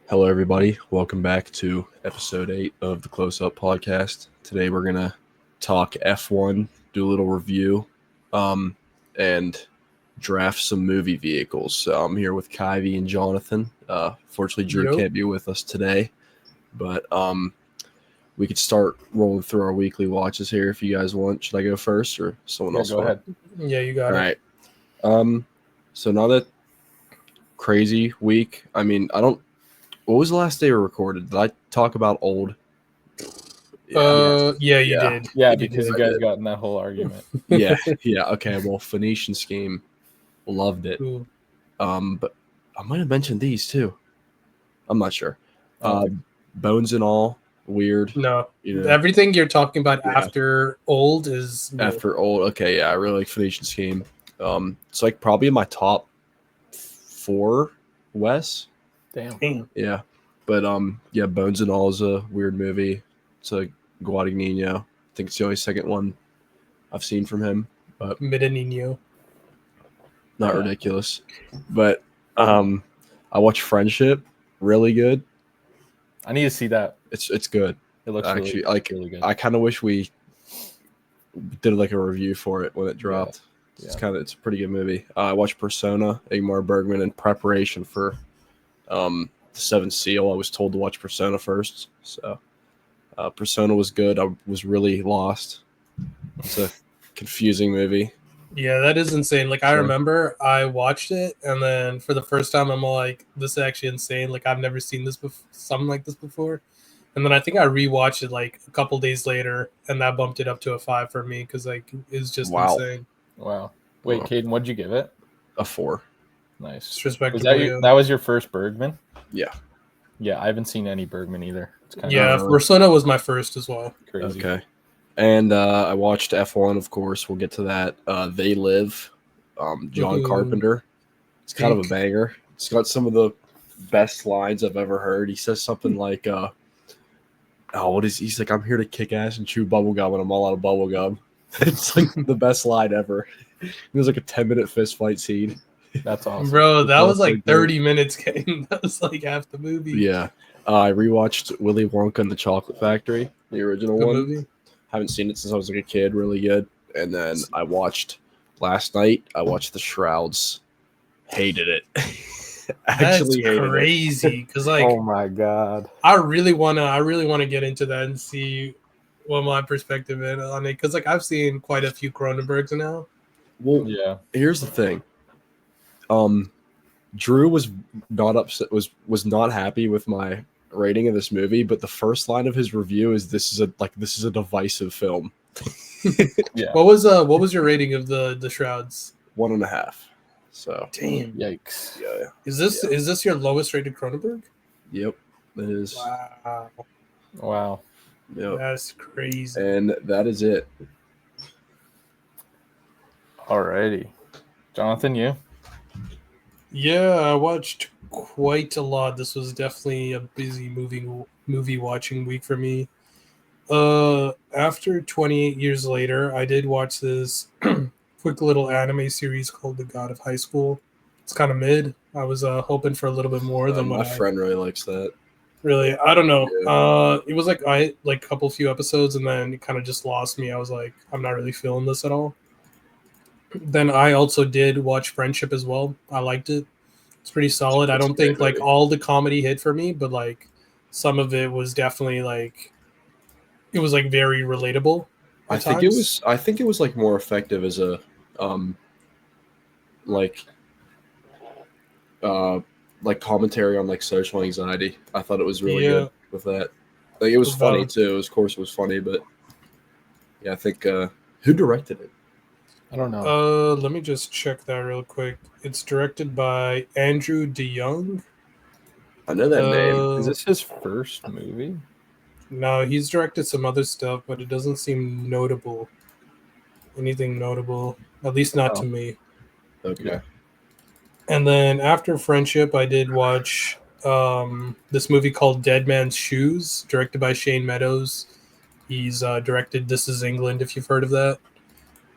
Hello, everybody. Welcome back to episode 8 of the Close Up Podcast. Today, we're going to talk F1, do a little review, and draft some movie vehicles. So, I'm here with Kyvie and Jonathan. Fortunately, Drew can't be with us today, but we could start rolling through our weekly watches here if you guys want. Should I go first or someone else? Go ahead. Yeah, you got it. All right. So, not a crazy week. I mean, what was the last day we recorded? Did I talk about old? Yeah, you did. Yeah, because you guys got in that whole argument. Yeah. Okay, well, Phoenician Scheme, loved it. Cool. But I might have mentioned these too. I'm not sure. Bones and All, weird. No, everything you're talking about after old is new. After old. Okay, yeah, I really like Phoenician Scheme. It's like probably in my top 4, Wes. Damn. Yeah. But Bones and All is a weird movie. It's a Guadagnino. I think it's the only second one I've seen from him. But Medinino. Not ridiculous. But I watched Friendship. Really good. I need to see that. It's good. It looks actually really good. I kind of wish we did like a review for it when it dropped. Yeah. It's a pretty good movie. I watched Persona, Ingmar Bergman, in preparation for the Seventh Seal. I was told to watch Persona first, so Persona was good. I was really lost. It's a confusing movie. Yeah, that is insane. Like, I remember I watched it, and then for the first time, I'm like, this is actually insane. Like, I've never seen this something like this before. And then I think I rewatched it like a couple days later, and that bumped it up to a 5 for me because like it's just insane. Wow. Wait, Caden, what'd you give it? A 4. Nice. Disrespectful. That was your first Bergman? Yeah. Yeah, I haven't seen any Bergman either. Persona was my first as well. Crazy. Okay. And I watched F1, of course. We'll get to that. They Live, John Carpenter. It's kind of a banger. It's got some of the best lines I've ever heard. He says something like, he's like, I'm here to kick ass and chew bubblegum, and I'm all out of bubblegum. It's like the best line ever. There's like a 10-minute fist fight scene. That's awesome. Bro, that was like 30 minutes, Kane. That was like half the movie. Yeah. I rewatched Willy Wonka and the Chocolate Factory, the original one. Movie. Haven't seen it since I was like a kid. Really good. And then last night, I watched The Shrouds. Hated it. Actually, that's crazy. Because like, oh my god, I really wanna get into that and see what my perspective is on it. Because like, I've seen quite a few Cronenbergs now. Well, yeah. Here's the thing. Drew was not upset. Was not happy with my rating of this movie, but the first line of his review is this is a divisive film. Yeah. What was your rating of the Shrouds? 1.5. So damn. Yikes. Yeah. Is this your lowest rated Cronenberg? Yep, it is. Wow. Yep. That's crazy. And that is it. Alrighty. Jonathan, you? Yeah, I watched quite a lot. This was definitely a busy movie watching week for me. After 28 years later, I did watch this quick little anime series called The God of High School. It's kind of mid. I was hoping for a little bit more than my friend really likes that. Really, I don't know. Yeah. It was like a few episodes, and then it kind of just lost me. I was like, I'm not really feeling this at all. Then I also did watch Friendship as well. I liked it. It's pretty solid. I don't think like all the comedy hit for me, but like some of it was definitely like it was like very relatable. I think it was like more effective as a like commentary on like social anxiety. I thought it was really good with that. Like it was funny too. Of course it was funny, but yeah, I think who directed it? I don't know. Let me just check that real quick. It's directed by Andrew DeYoung. I know that name. Is this his first movie? No, he's directed some other stuff, but it doesn't seem notable. Anything notable, at least not to me. Okay. And then after Friendship, I did watch this movie called Dead Man's Shoes, directed by Shane Meadows. He's directed This Is England, if you've heard of that.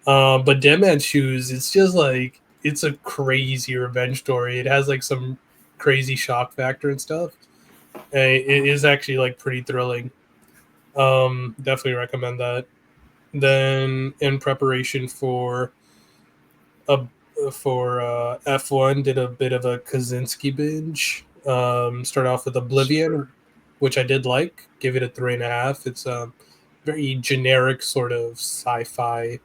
But Dead Man's Shoes, it's just like, it's a crazy revenge story. It has like some crazy shock factor and stuff. It is actually like pretty thrilling. Definitely recommend that. Then in preparation for a F1, did a bit of a Kaczynski binge. Start off with Oblivion, which I did like. Give it a 3.5. It's a very generic sort of sci-fi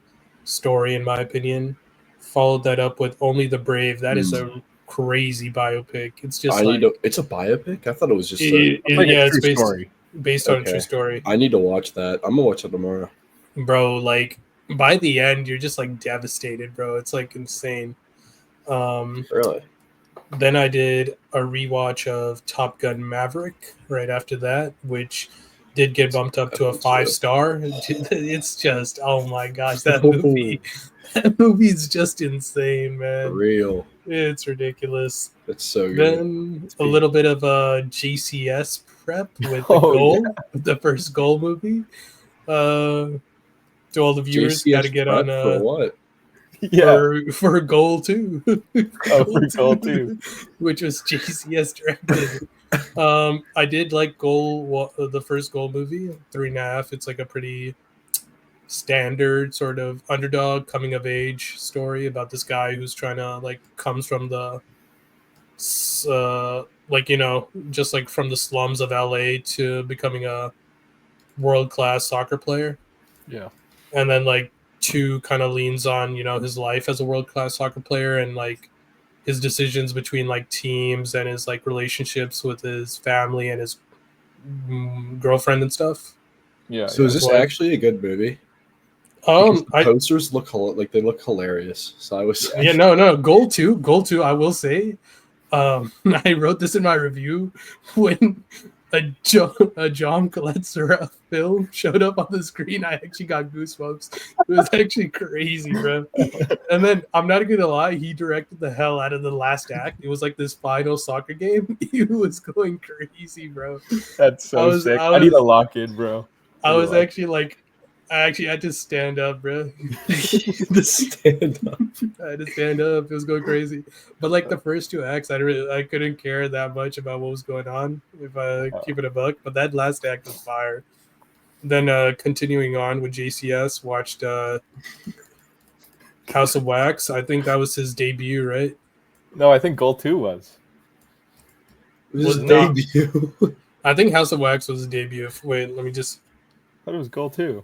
story, in my opinion. Followed that up with Only the Brave. That is a crazy biopic. It's just it's a biopic. I thought it was just it's based on a Okay. true story. I need to watch that. I'm gonna watch it tomorrow. Bro, like by the end, you're just like devastated, bro. It's like insane. Really? Then I did a rewatch of Top Gun Maverick right after that, which did get bumped up to a 5-star. It's just, oh my gosh, that movie is just insane, man. For real. It's ridiculous. It's so good. Then a little bit of a GCS prep with the first Goal movie. To all the viewers, got to get on for what? For Goal 2. For Goal 2. Which was GCS directed. I did like the first Goal movie, 3.5. It's like a pretty standard sort of underdog coming of age story about this guy who's trying to comes from the just like from the slums of LA to becoming a world-class soccer player. Yeah. And then 2 kind of leans on, his life as a world-class soccer player and his decisions between teams and his relationships with his family and his girlfriend and stuff. Yeah. So is this actually a good movie? The posters look hilarious. So I was Goal 2, I will say. I wrote this in my review when a John Coletzera film showed up on the screen. I actually got goosebumps. It was actually crazy, bro. And then I'm not gonna lie, he directed the hell out of the last act. It was like this final soccer game. He was going crazy, bro. That's so sick. I need to lock in, bro. I actually had to stand up, bro. I had to stand up. It was going crazy. But the first 2 acts, I couldn't care that much about what was going on if I keep it a buck. But that last act was fire. Then continuing on with JCS, watched House of Wax. I think that was his debut, right? No, I think Goal 2 was. It was his debut. I think House of Wax was his debut. Wait, let me just. I thought it was Goal 2.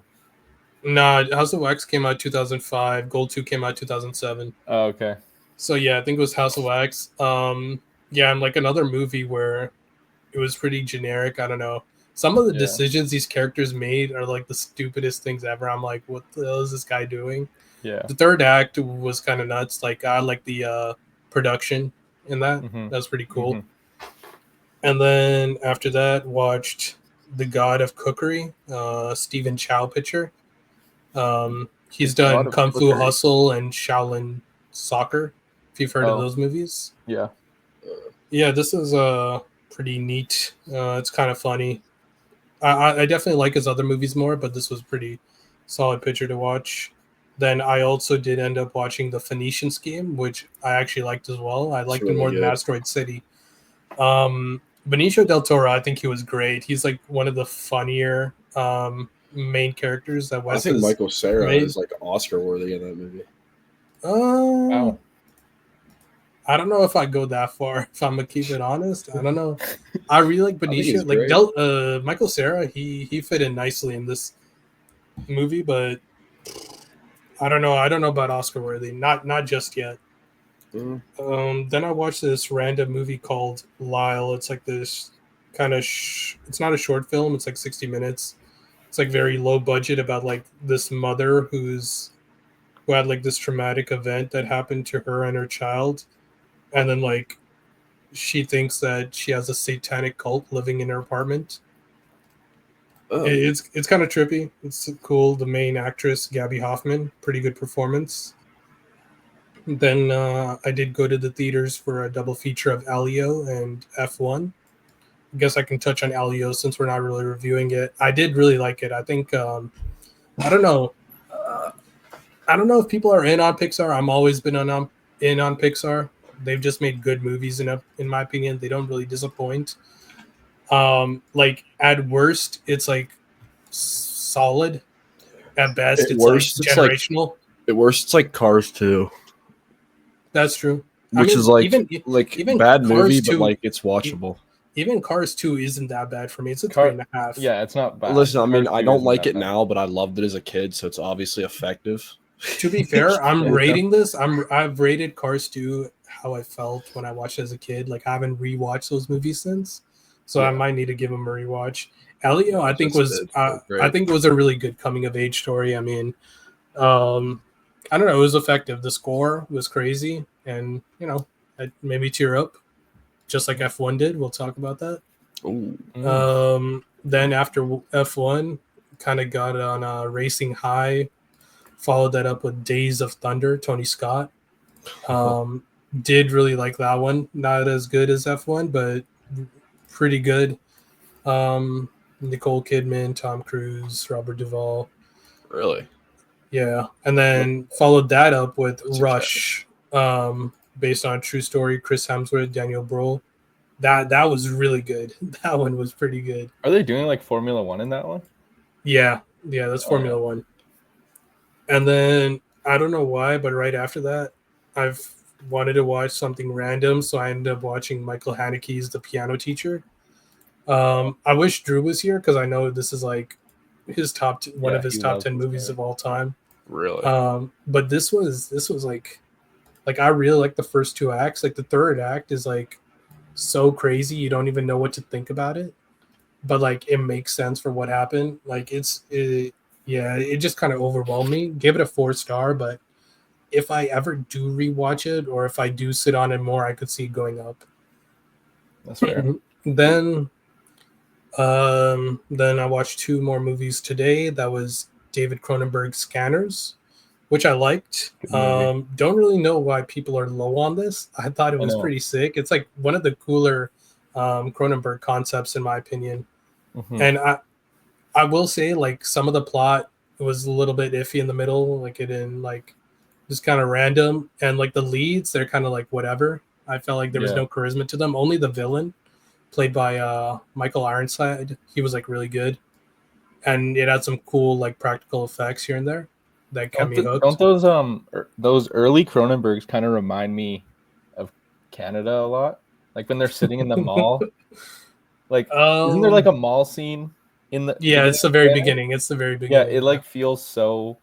Nah, House of Wax came out 2005. Goal 2 came out 2007. Oh, okay. So yeah, I think it was House of Wax. And another movie where it was pretty generic. I don't know. Some of the decisions these characters made are the stupidest things ever. I'm like, what the hell is this guy doing? Yeah. The third act was kind of nuts. I like the production in that. Mm-hmm. That was pretty cool. Mm-hmm. And then after that, watched The God of Cookery, Stephen Chow picture. He's done Kung Fu Hustle and Shaolin Soccer, if you've heard of those movies. Yeah. Yeah, this is pretty neat. It's kind of funny. I definitely like his other movies more, but this was pretty solid picture to watch. Then I also did end up watching The Phoenician Scheme, which I actually liked as well. I liked it more than Asteroid City. Benicio del Toro, I think he was great. He's one of the funnier main characters that Wes. I think Michael Cera is Oscar worthy in that movie. Wow. I don't know if I go that far. If I'm gonna keep it honest, I don't know. I really like Benicio. Michael Cera, he fit in nicely in this movie, but I don't know. I don't know about Oscar worthy. Not just yet. Mm. Then I watched this random movie called Lyle. It's this kind of. It's not a short film. It's 60 minutes. It's very low budget about this mother who had this traumatic event that happened to her and her child, and then she thinks that she has a satanic cult living in her apartment. Oh. It's kind of trippy. It's cool. The main actress, Gabby Hoffman, pretty good performance. Then I did go to the theaters for a double feature of Alio and F1. I guess I can touch on Alio since we're not really reviewing it. I did really like it. I think I don't know. I don't know if people are in on Pixar. I'm always been in on Pixar. They've just made good movies in my opinion. They don't really disappoint. Like at worst, it's like solid. At best, At it's worst, like it's like generational. At worst, it's like Cars 2, That's true. I which mean, is like even bad movie, Cars but 2, like it's watchable. even Cars 2 isn't that bad for me. It's a 3.5. Yeah, it's not bad. Listen, I mean, Cars I 2 don't isn't like that it bad. now, but I loved it as a kid, so it's obviously effective. To be fair, I'm Yeah. rating this. I've rated Cars 2 how I felt when I watched it as a kid. Like I haven't rewatched those movies since, so I Yeah. might need to give them a rewatch. Elio, I think Just did. I Great. think it was a really good coming of age story. I mean, I don't know, it was effective. The score was crazy, and it made me tear up, just like F1 did. We'll talk about that. Ooh. Then after F1, kind of got on a racing high. Followed that up with Days of Thunder, Tony Scott. Did really like that one. Not as good as F1, but pretty good. Nicole Kidman, Tom Cruise, Robert Duvall. Really? Yeah. And then followed that up with That's Rush, based on a true story, Chris Hemsworth, Daniel Bruhl. That was really good. That one was pretty good. Are they doing like Formula One in that one? Yeah, that's Formula One. And then I don't know why, but right after that, I've wanted to watch something random, so I ended up watching Michael Haneke's The Piano Teacher. I wish Drew was here because I know this is like his one of his top 10 movies of all time. Really? But this was like I really like the first two acts. Like the third act is like so crazy you don't even know what to think about it, but like it makes sense for what happened. Like it just kind of overwhelmed me. Give it a 4-star, but if I ever do rewatch it or if I do sit on it more, I could see it going up. That's fair. Then I watched 2 more movies today. That was David Cronenberg's Scanners, which I liked. Don't really know why people are low on this. I thought it was pretty sick. It's like one of the cooler Cronenberg concepts in my opinion. Mm-hmm. And I will say, like, some of the plot was a little bit iffy in the middle. Like, it didn't, like, just kind of random. And, like, the leads, they're kind of, like, whatever. I felt like there was no charisma to them. Only the villain, played by Michael Ironside, he was, like, really good. And it had some cool, like, practical effects here and there that kept me hooked. Don't those early Cronenbergs kind of remind me of Canada a lot? Like, when they're sitting in the mall. Like, isn't there, like, a mall scene? It's the very beginning. It's the very beginning. Yeah, it like feels so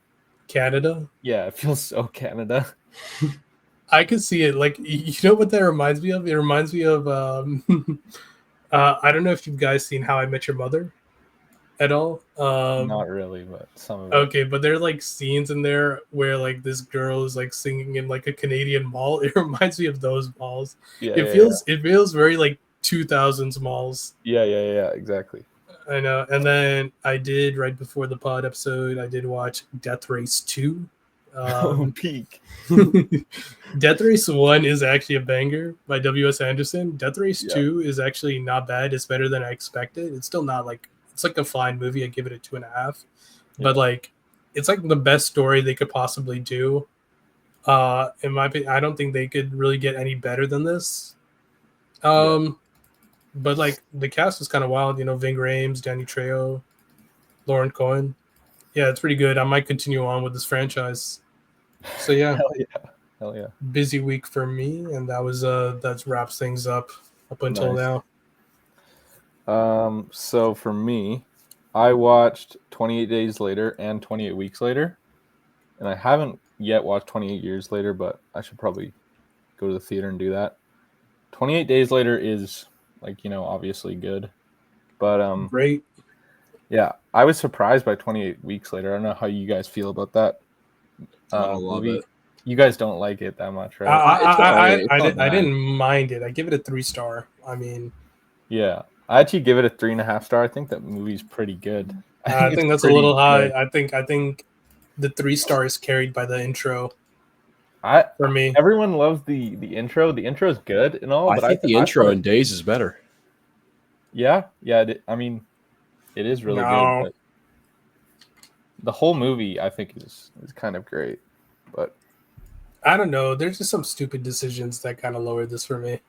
Canada. Yeah, it feels so Canada. I could see it. Like, you know what that reminds me of? It reminds me of I don't know if you guys seen How I Met Your Mother at all. Not really, but some of it. Okay, but there are like scenes in there where like this girl is like singing in like a Canadian mall. It reminds me of those malls. Yeah, it feels very like 2000s malls. Yeah, exactly. I know. And then I did, right before the pod episode, I did watch Death Race 2. Peak. Death Race 1 is actually a banger by W.S. Anderson. Death Race 2 is actually not bad. It's better than I expected. It's still not like, it's like a fine movie. I give it a 2.5. But like, it's like the best story they could possibly do. In my opinion, I don't think they could really get any better than this. But like the cast is kind of wild, you know, Ving Rhames, Danny Trejo, Lauren Cohen. Yeah, it's pretty good. I might continue on with this franchise. So yeah. Hell yeah. Busy week for me, and that wraps things up until now. So for me, I watched 28 Days Later and 28 Weeks Later. And I haven't yet watched 28 Years Later, but I should probably go to the theater and do that. 28 Days Later is, like, you know, obviously good. But great. Yeah, I was surprised by 28 Weeks Later. I don't know how you guys feel about that. I love it. You guys don't like it that much, right? I didn't mind it. I give it a 3-star. I mean, yeah, I actually give it a 3.5 star. I think that movie's pretty good. I think that's a little high. I think the 3-star is carried by the intro. For me, everyone loves the intro. The intro is good and all, but I think the intro in Days is better. Yeah. I mean, it is really good. But the whole movie, I think, is kind of great. But I don't know. There's just some stupid decisions that kind of lowered this for me.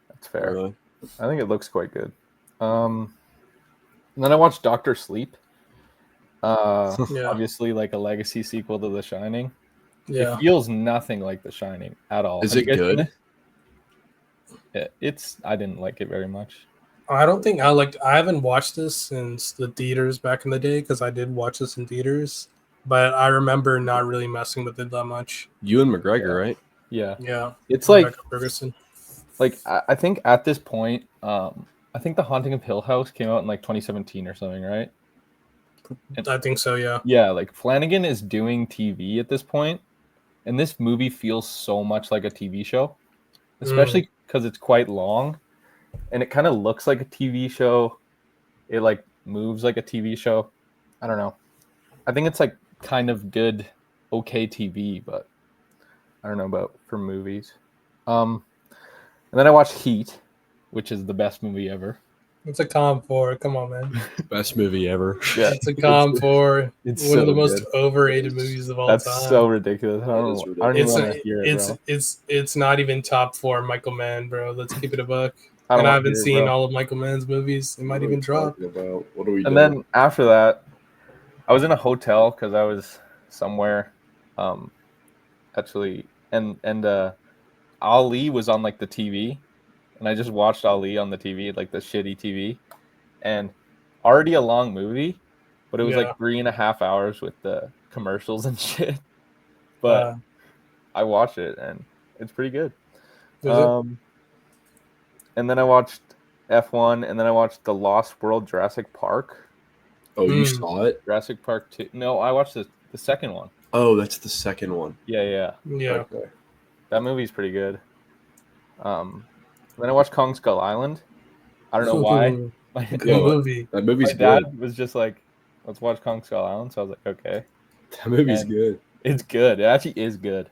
That's fair. Really? I think it looks quite good. And then I watched Doctor Sleep. Yeah. Obviously, like a legacy sequel to The Shining. Yeah. It feels nothing like The Shining at all. Is Have it you guys seen good? It's. I didn't like it very much. I don't think I haven't watched this since the theaters back in the day because I did watch this in theaters, but I remember not really messing with it that much. Ewan McGregor, right? Yeah, Yeah. it's like Rebecca Ferguson. I think at this point, I think The Haunting of Hill House came out in like 2017 or something, right? I think so, yeah. Yeah, like Flanagan is doing TV at this point, and this movie feels so much like a TV show, especially because it's quite long, and it kind of looks like a TV show. It like moves like a TV show. I don't know. I think it's like kind of good, okay TV, but I don't know about for movies. And then I watched Heat, which is the best movie ever. It's a calm four. Come on, man. Best movie ever. Yeah, It's a calm four. it's One of the so most good. overrated movies of all That's time. so ridiculous. I That don't, is I don't ridiculous. even It's want to hear it, bro. it's not even top four Michael Mann, bro. Let's keep it a buck. I don't And I wanna haven't hear it, seen bro. all of Michael Mann's movies. It might What are even we drop. talking about? What are we And doing? then after that, I was in a hotel because I was somewhere, actually, and Ali was on like the TV, and I just watched Ali on the TV, like the shitty TV, and already a long movie, but it was Yeah. like 3.5 hours with the commercials and shit. But Uh, I watched it and it's pretty good. was it? And then I watched F1, and then I watched The Lost World Jurassic Park. Oh, you Mm. saw it? Jurassic Park 2. No, I watched the second one. Oh, that's the second one. Yeah. Yeah. Okay. That movie's pretty good. Then I watched Kong Skull Island. I don't know why. My, Good Yeah, movie. That my movie's dad good. was just like, let's watch Kong Skull Island. So I was like, okay. That movie's and- good. It's good. It actually is good.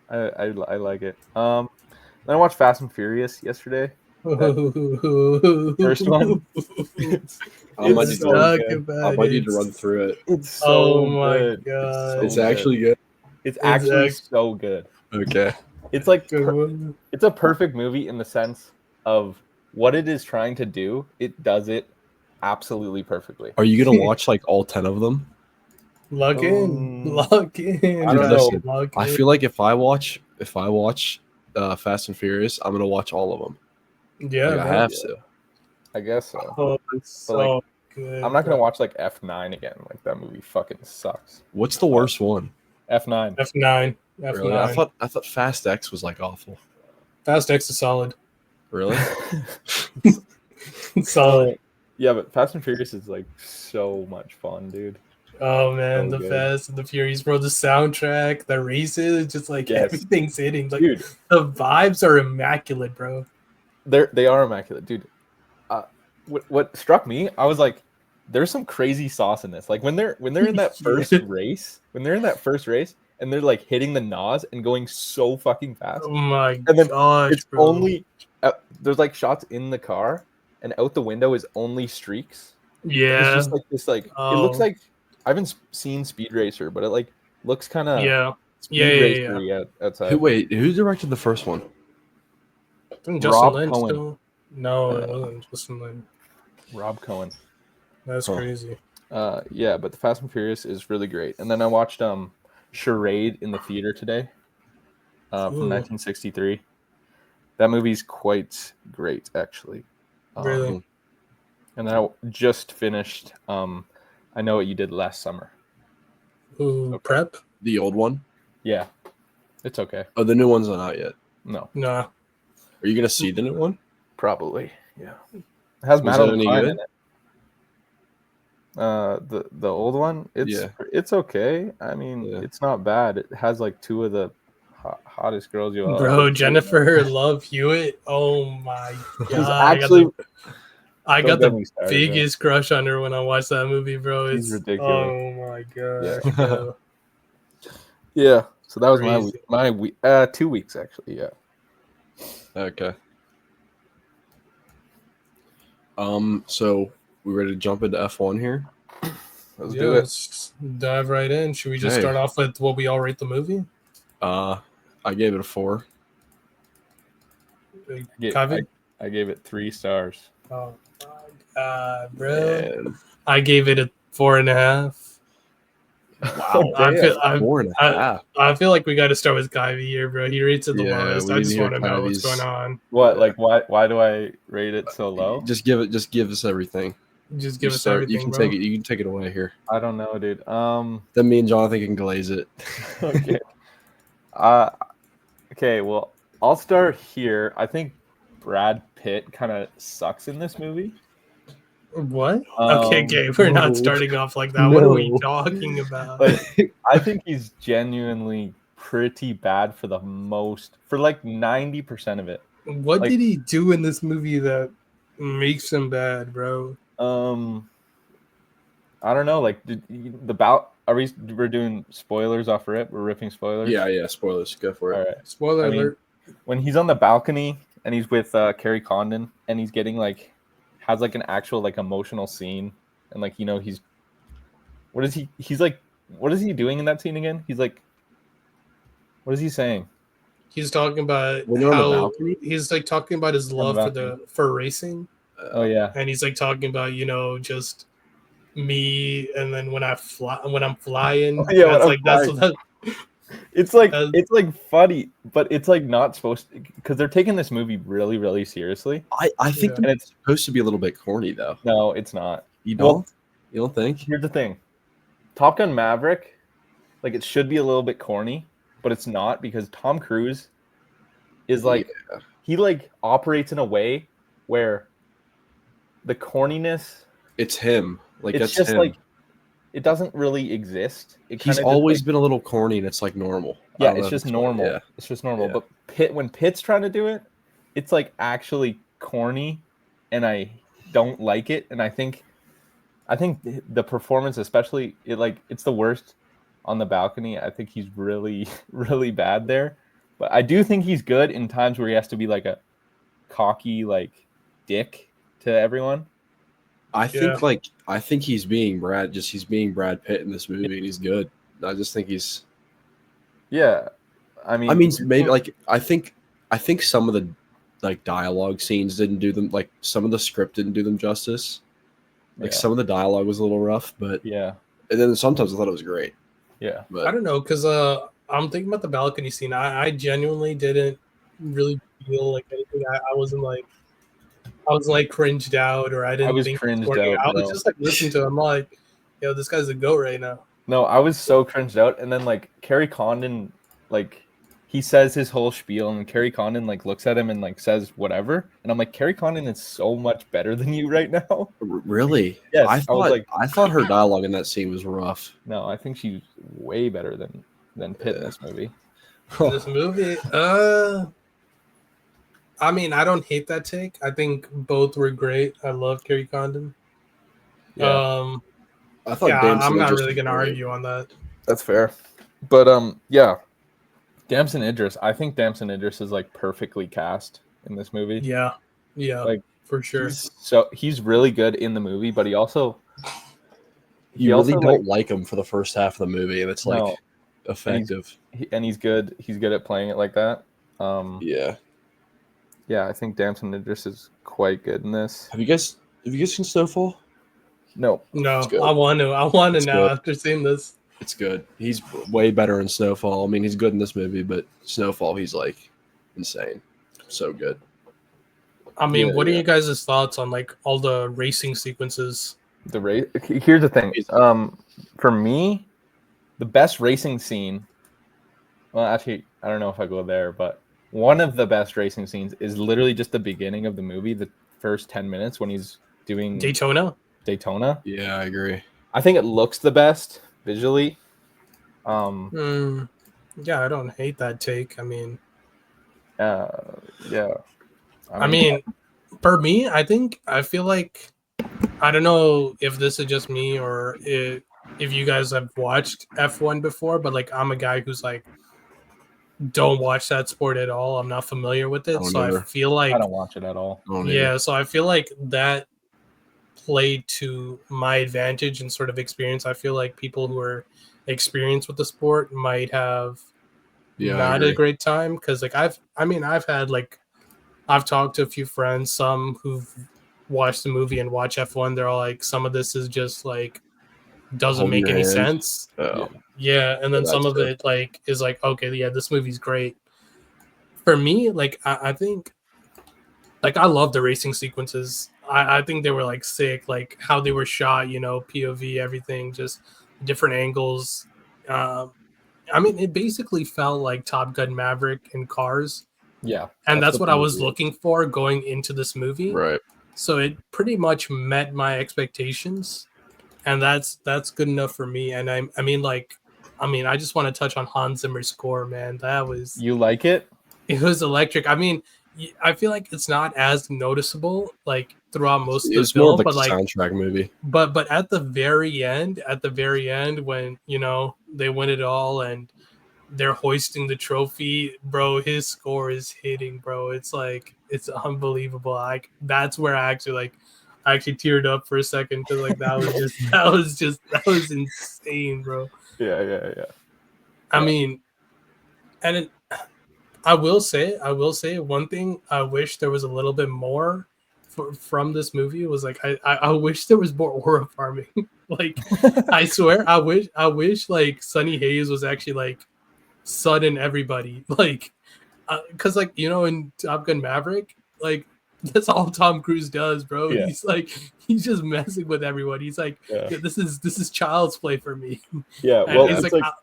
I like it. Then I watched Fast and Furious yesterday. First one. I might It's need to run, Talk good. about I might need it. to run through it. It's so Oh my good. God. It's so good. actually good. It's actually act- so good. Okay. It's like Good one. it's a perfect movie in the sense of what it is trying to do. It does it absolutely perftly. Are you gonna watch like all 10 of them? Lock in. Lock in. I don't guys. know. Lock I in. feel like if I watch Fast and Furious, I'm gonna watch all of them. Yeah, Like, I bro. have to. I guess so. Oh, it's so good. I'm not gonna watch like F9 again. Like that movie fucking sucks. What's the worst one? F9. F9. Really? I F9. thought Fast X was like awful. Fast X is solid. Really? Solid. Yeah, but Fast and Furious is like so much fun, dude. Oh man, So the good. Fast and the Furious, bro. The soundtrack, the races, just like Yes. everything's hitting. Like Dude, the vibes are immaculate, bro. they are immaculate, dude. What struck me, I was like, there's some crazy sauce in this. Like when they're in that first race, and they're like hitting the NOS and going so fucking fast. Oh my And then gosh, It's bro. only there's like shots in the car, and out the window is only streaks. It's Yeah, just like this, like it looks Oh. like I haven't seen Speed Racer, but it like looks kind of yeah. Speed Yeah, yeah, Racer-y outside. Who directed the first one? I think Justin Rob Lynch Cohen. still. No, it wasn't Justin Lynch. Rob Cohen. That's Huh. crazy. Yeah, but the Fast and Furious is really great. And then I watched Charade in the theater today, from Ooh. 1963. That movie's quite great, actually. Really? And then I just finished I Know What You Did Last Summer. Ooh, prep? The old one? Yeah, it's okay. Oh, the new one's not out yet. No, Nah. Are you gonna see the new one? probably. Yeah, it has Was it Madeline any Klein good? in it. The old one, Yeah. it's okay. I mean, Yeah. it's not bad. It has like two of the hottest girls you Bro, Jennifer Love Hewitt. Oh my god. He's actually I don't got get the me started, bro. biggest crush on her when I watched that movie, bro. He's It's ridiculous. Oh my gosh. bro. Yeah. So that was Crazy. my week. 2 weeks actually. Yeah. Okay. So we ready to jump into F1 here? Let's Yeah, do it. let's dive right in. Should we just Hey. start off with what we all rate the movie? I gave it a 4. Kevin? I gave it 3 stars. Oh Bro, And I gave it a 4.5. wow, I feel four and a half. I feel like we got to start with Kyvie here, bro. He rates it the Yeah, lowest. we I need to just hear want to know what's going Kylie's- on. What? Yeah. Like, why do I rate it so low? Just give us everything. Just You give us start- everything, You can bro. take it. You can take it away here. I don't know, dude. Then me and Jonathan can glaze it. Okay. Okay. Well, I'll start here. I think Brad Pitt kind of sucks in this movie. What? Okay, Um, Gabe, we're no. not starting off like that. What are we No. talking about? Like, I think he's genuinely pretty bad for like 90% of it. What like- did he do in this movie that makes him bad, bro? I don't know. Like, we're doing spoilers off rip? We're ripping spoilers. Yeah. Spoilers. Go for it. All right. Spoiler I mean, alert. When he's on the balcony and he's with Carrie Condon and he's getting has an actual emotional scene and he's what is he doing in that scene again? He's like, what is he saying? He's talking about When they're on the how balcony? he's like talking about his love for balcony. for racing, Oh yeah, and he's like talking about just me, and then when I'm flying, Oh, yeah, when that's I'm like that's flying. what it's funny, but it's not supposed to, because they're taking this movie really really seriously. I think Yeah. the movie's supposed to be a little bit corny though. No, it's not. You Well- don't? You don't think? Here's the thing, Top Gun Maverick, it should be a little bit corny, but it's not, because Tom Cruise is he operates in a way where the corniness, It's him. Like it's that's just him. it doesn't really exist. He's kinda just, always been a little corny, and it's normal. I yeah, don't know it's if just what- normal. Yeah. It's just normal. Yeah. But when Pitt's trying to do it, it's actually corny, and I don't like it. And I think the performance, especially it's the worst on the balcony. I think he's really really bad there. But I do think he's good in times where he has to be a cocky dick to everyone. I think he's being Brad Pitt in this movie, and he's good. I just think he's. Yeah, I mean Maybe I think some of the dialogue scenes didn't do them, some of the script didn't do them justice. yeah, Some of the dialogue was a little rough, but yeah, and then sometimes I thought it was great. yeah. I But don't know, because I'm thinking about the balcony scene. I genuinely didn't really feel like anything. I wasn't I was cringed out, or I didn't was think cringed corny. out, I was bro. just listening to him. I'm yo, this guy's a goat right now. No, I was so cringed out, and then Carrie Condon, he says his whole spiel, and Carrie Condon looks at him and says whatever, and I'm like, Carrie Condon is so much better than you right now. really, Yes, I thought her dialogue in that scene was rough. No, I think she's way better than Pitt in this movie. This movie, I mean, I don't hate that take. I think both were great. I love Carrie Condon. Yeah, I thought Yeah, Damson I'm not Idris really was gonna great. argue on that. that's fair. But yeah, Damson Idris. I think Damson Idris is perfectly cast in this movie. Yeah, for sure. He's really good in the movie, but he also You really also, don't like him for the first half of the movie, and it's No. effective. he's good. He's good at playing it like that. Yeah. Yeah, I think Damson Idris is quite good in this. Have you guys seen Snowfall? No, No, It's good. I want to It's now good. after seeing this. It's good. He's way better in Snowfall. I mean, he's good in this movie, but Snowfall, he's insane. So good. I mean, Yeah, what are yeah. you guys' thoughts on all the racing sequences? the race. Here's the thing. For me, the best racing scene. Well, actually, I don't know if I go there, but one of the best racing scenes is literally just the beginning of the movie, the first 10 minutes when he's doing Daytona? Daytona. Yeah, I agree. I think it looks the best visually. Yeah, I don't hate that take. I mean, Yeah. I mean, for me, I feel like I don't know if this is just me or if you guys have watched F1 before, but I'm a guy who's don't watch that sport at all. I'm not familiar with it, I don't so I either. feel I don't watch it at all. I don't yeah, so I feel like that played to my advantage and sort of experience. I feel like people who are experienced with the sport might have Yeah, I not a agree. great time because I've talked to a few friends, some who've watch the movie and watch F1, they're all like, some of this is just like doesn't Hold make your any hand. sense. Oh, Yeah, and then Yeah, some that's of it like is like, okay, yeah, this movie's great. For me, like I think like I love the racing sequences. I think they were like sick, like how they were shot, you know, POV, everything, just different angles. Um, I mean, it basically felt like Top Gun Maverick in cars, Yeah, and that's what the I was movie is. looking for going into this movie. right. So it pretty much met my expectations, and that's good enough for me. And I mean, like, I mean, I just want to touch on Hans Zimmer's score, man. That was You like it? it was electric. I mean, I feel like it's not as noticeable like throughout most of the It's more of film, like but a like soundtrack movie. but at the very end when you know they win it all and they're hoisting the trophy, bro, his score is hitting, bro. It's like it's unbelievable. Like that's where I actually teared up for a second because like that was insane, bro. Yeah. I Yeah. mean, and I will say one thing I wish there was a little bit more from this movie was like I wish there was more aura farming. Like I swear I wish like Sunny Hayes was actually like sunning everybody like because like you know in Top Gun Maverick like that's all Tom Cruise does, bro. Yeah. He's just messing with everyone. He's like, Yeah. yeah, this is child's play for me. Yeah, And well, it's it's like, like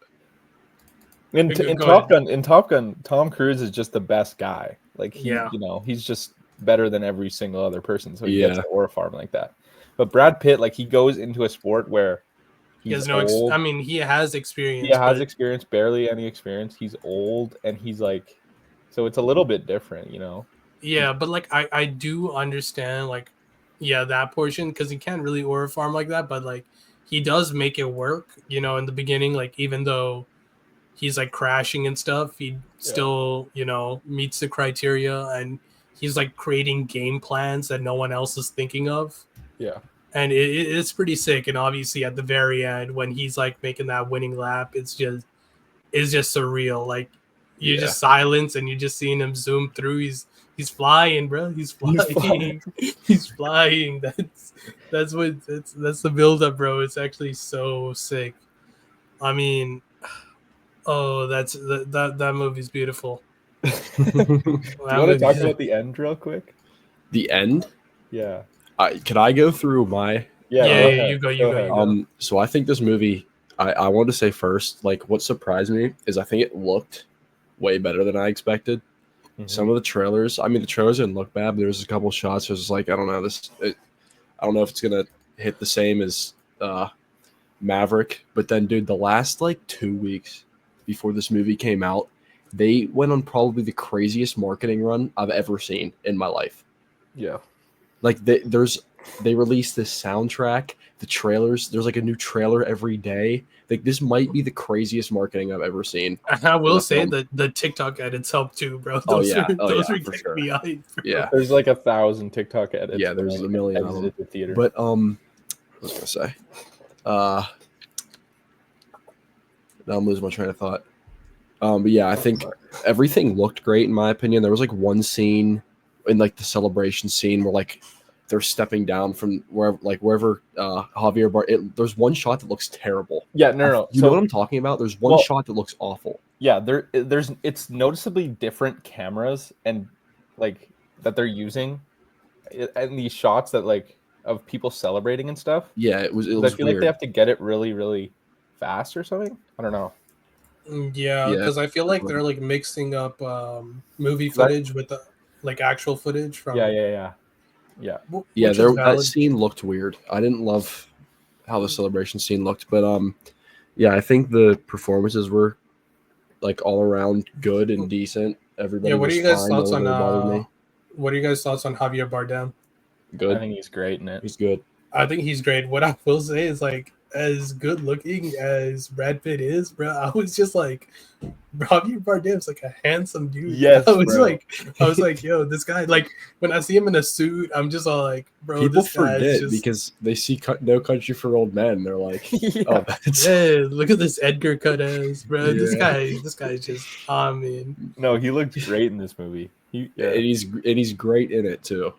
in Go Top ahead. Gun, Top Gun, Tom Cruise is just the best guy. Like Yeah. he's just better than every single other person, so he Yeah. gets the aura farm like that. But Brad Pitt, like he goes into a sport where He he's has no old. I mean he has experience, He has but experience, barely any experience. He's old, and he's like, so it's a little bit different, you know. yeah, but like I do understand like yeah that portion because he can't really aura farm like that, but like he does make it work, you know, in the beginning, like even though he's like crashing and stuff, he still, you know, meets the criteria and he's like creating game plans that no one else is thinking of. Yeah, And it's pretty sick. And obviously at the very end when he's like making that winning lap, it's just surreal. Like you Yeah. just silence and you just seeing him zoom through. He's flying, bro. He's flying. He's flying. That's the build up, bro. It's actually so sick. I mean, oh, that movie's beautiful. Do you want to talk about the end real quick? The end. Yeah, Can I go through my? Yeah, go ahead. you go. ahead. So I think this movie. I wanted to say first, like what surprised me is I think it looked way better than I expected. Mhm. Some of the trailers. I mean, the trailers didn't look bad. But there was a couple shots. It was like I don't know I don't know if it's gonna hit the same as Maverick. But then, dude, the last like 2 weeks before this movie came out, they went on probably the craziest marketing run I've ever seen in my life. Yeah, Like they released this soundtrack, the trailers. There's like a new trailer every day. Like this might be the craziest marketing I've ever seen. I will say film. that the TikTok edits help too, bro. Oh, Those yeah. are, Oh, those yeah, are for getting sure. me hyped, bro. Yeah, there's like 1,000 TikTok edits. Yeah, there's a million of them. Exited the theater. but what was I gonna say? Now I'm losing my train of thought. But yeah, I think everything looked great in my opinion. There was like one scene in like the celebration scene where like they're stepping down from wherever Javier there's one shot that looks terrible. yeah, no. You know what I'm talking about? There's one Well- shot that looks awful. Yeah, it's noticeably different cameras and like that they're using and these shots that like of people celebrating and stuff. Yeah, it was I weird. feel like they have to get it really, really fast or something. I don't know. Yeah, Yeah. because I feel like they're like mixing up movie footage with the like actual footage from. Yeah. Yeah, which is that valid. scene looked weird. I didn't love how the celebration scene looked, but yeah, I think the performances were like all around good and decent. Everybody. Yeah, what are was you guys' fine. thoughts No on one really bothered me. what are you guys' thoughts on Javier Bardem? Good. I think he's great in it. He's good. I think he's great. What I will say is like as good looking as Brad Pitt is, bro, I was just like Javier Bardem's like a handsome dude. Yes, I was bro. like, yo, this guy, like when I see him in a suit, I'm just all like, bro, People this guy forget is just because they see No Country for Old Men. They're like, Yeah. oh, that's yeah, look at this Edgar Cudez, bro. This Yeah. guy is just I mean, No, he looks great in this movie. and he's great in it too.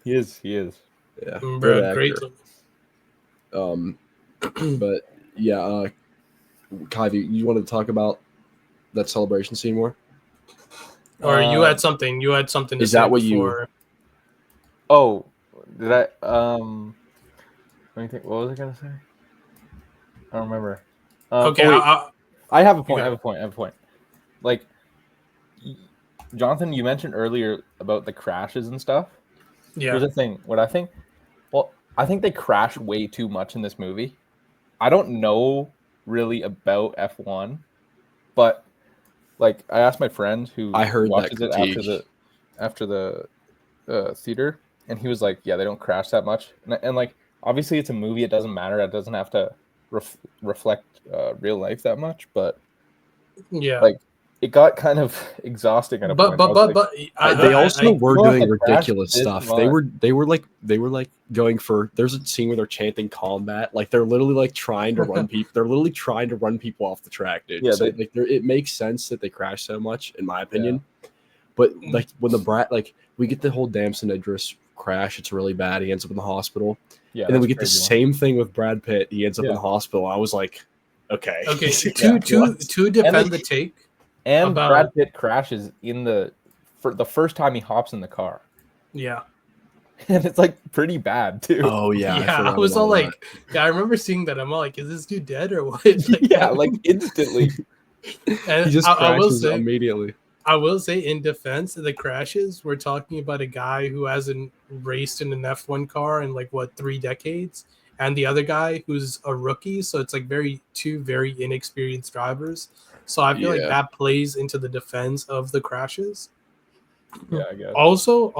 He is. Yeah, Bro, good great. actor. But yeah, Kyvie, you wanted to talk about that celebration scene more? Or you had something. You had something to Is say that what you- before. Oh, did I? Let me think. What was I gonna say? I don't remember. Okay, oh, wait. I have a point. got I have a point. I have a point. Like, Jonathan, you mentioned earlier about the crashes and stuff. yeah. Here's the thing. What I think. Well, I think they crash way too much in this movie. I don't know really about F1, but like I asked my friend who I heard that watches it critique. after the theater, and he was like, "Yeah, they don't crash that much." And like, obviously, it's a movie; it doesn't matter. It doesn't have to reflect real life that much. But Yeah. like, it got kind of exhausting at a point. I was like, They also were you don't have doing to crash ridiculous this stuff. much. They were like going for. There's a scene where they're chanting combat. Like they're literally like trying to run people. They're literally trying to run people off the track, dude. Yeah, so they- like it makes sense that they crash so much, in my opinion. But like when we get the whole Damson Idris crash, it's really bad. He ends up in the hospital. Yeah, and then we that's get the crazy one. same thing with Brad Pitt. He ends up in Yeah. the hospital. I was like, okay. Okay, Yeah, to defend And the take. And about- Brad Pitt crashes for the first time he hops in the car, Yeah. and it's like pretty bad too. Oh yeah, I forgot was all about like, I remember seeing that. I'm all like, is this dude dead or what? Like, Yeah, like instantly. that. and He just I will crashes say, immediately. I will say, in defense of the crashes, we're talking about a guy who hasn't raced in an F1 car in like 3 decades, and the other guy who's a rookie. So it's like two very inexperienced drivers. So I feel like Yeah. that plays into the defense of the crashes. Yeah, I guess. Also,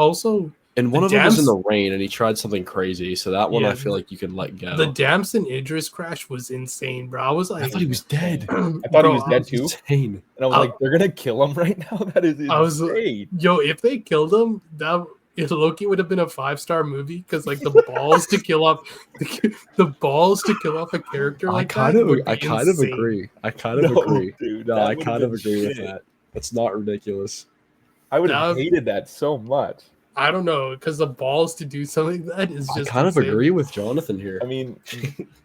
And one The of them was in Dams- the rain, and he tried something crazy. So that one, Yeah, I feel like you can let go. the Damson Idris crash was insane, bro. I was like, I thought he was dead. I thought bro, he was dead too, Insane. and I was like, "They're gonna kill him right now." That is insane. I was- Yo, if they killed him, Loki would have been a 5-star movie because like the balls to kill off the balls to kill off a character I like kind that of, would be I kind of insane. agree. I kind of agree. dude. No, that I would've kind of been agree with shit. that. That's not ridiculous. I would have That- hated that so much. I don't know because the balls to do something like that is I just kind of insane. agree with Jonathan here. I mean,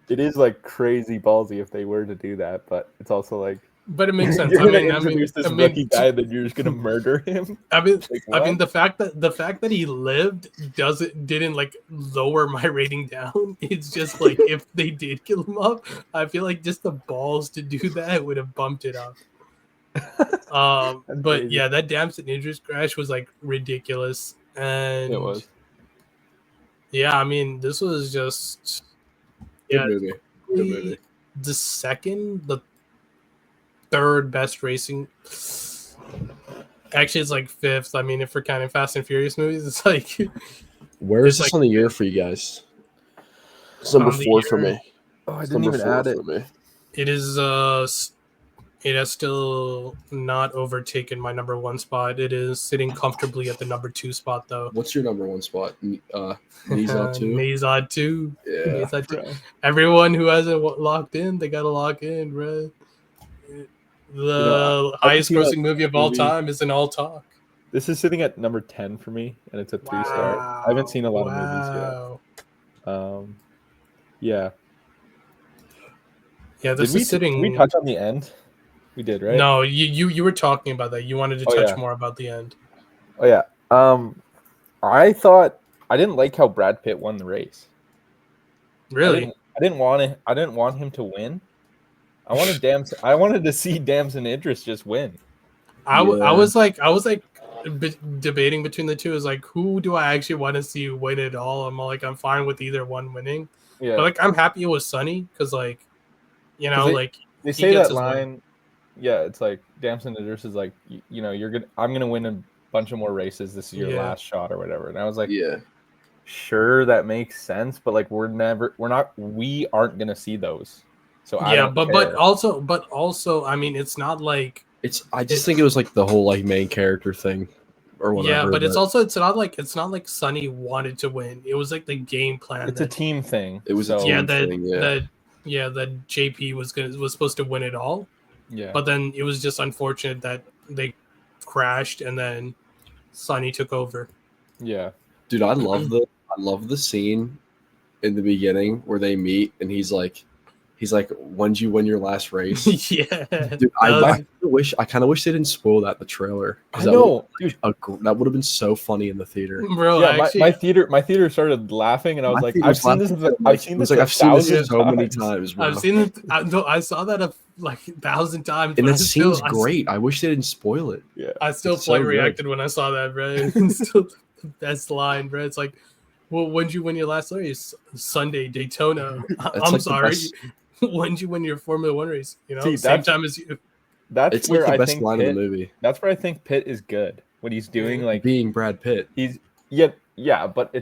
it is like crazy ballsy if they were to do that, but it's also like But it makes sense. you're I gonna mean, introduce this rookie guy, then you're just gonna murder him. I mean, Like, I mean, what? the fact that he lived didn't like lower my rating down. It's just like if they did kill him up, I feel like just the balls to do that would have bumped it up. That's But crazy. yeah, that Damson Idris crash was like ridiculous, and It was. yeah, I mean, this was just Good movie. Good movie. the third best racing. Actually, it's like fifth. I mean, if we're counting Fast and Furious movies, it's like Where is It's this like- on the year for you guys? It's number On the 4 for year. me. Oh, I It's didn't number even 4 add it. for me. it is. It has still not overtaken my number 1 spot. It is sitting comfortably at the number 2 spot, though. What's your number 1 spot? Nisa 2? Mazod 2. Yeah. Mazod 2. Everyone who hasn't locked in, they gotta lock in, bro. The I highest can see grossing movie of all movie- time is an all talk. This is sitting at number 10 for me, and it's a 3-star. I haven't seen a lot of movies yet. Yeah. Yeah, this Did is sitting. we touch on the end? We did, right? No, you were talking about that. You wanted to Oh, touch yeah. more about the end. Oh yeah. I thought I didn't like how Brad Pitt won the race. Really? I didn't want him to win. I wanted to see Damson Idris just win. I Yeah. was like debating between the two. Is like, who do I actually want to see win it all? I'm fine with either one winning, Yeah. but like I'm happy it was Sonny because like, you know, 'Cause like They he say gets that his win. line. Yeah, it's like Damson Idris is like, you know, I'm gonna win a bunch of more races. This is your Yeah. last shot or whatever. And I was like, Yeah. sure, that makes sense, but like we aren't gonna see those. So I Yeah, don't but care. also, I mean, it's not like I just think it was like the whole like main character thing or whatever. yeah, but it's not like Sonny wanted to win. It was like the game plan. it's a that- team thing. It was a so, yeah, team that thing, yeah. that JP was supposed to win it all. yeah. But then it was just unfortunate that they crashed and then Sonny took over. yeah. Dude, I love I love the scene in the beginning where they meet and he's like, when'd you win your last race? Yeah, Dude, that I kind of wish they didn't spoil that in the trailer. I 'cause know, dude. That would have been so funny in the theater. bro. Yeah, Actually, my theater started laughing, and I was My like, theater I've was seen this. laughing, I've seen it was this. like, I've seen this 1,000 so many times. times, bro. I've seen it. I saw that like 1,000 times. And but that scene's great. I wish they didn't spoil it. Yeah, I still It's so flight good. reacted when I saw that, bro. It's still the best line, bro. It's like, well, when'd you win your last race? Sunday, Daytona. That's I'm like the sorry. best- When'd you win your Formula One race? You know, See, same that's- time as you. that's It's like where the I best think line Pitt, of the movie. That's where I think Pitt is good when he's doing like Being Brad Pitt. he's but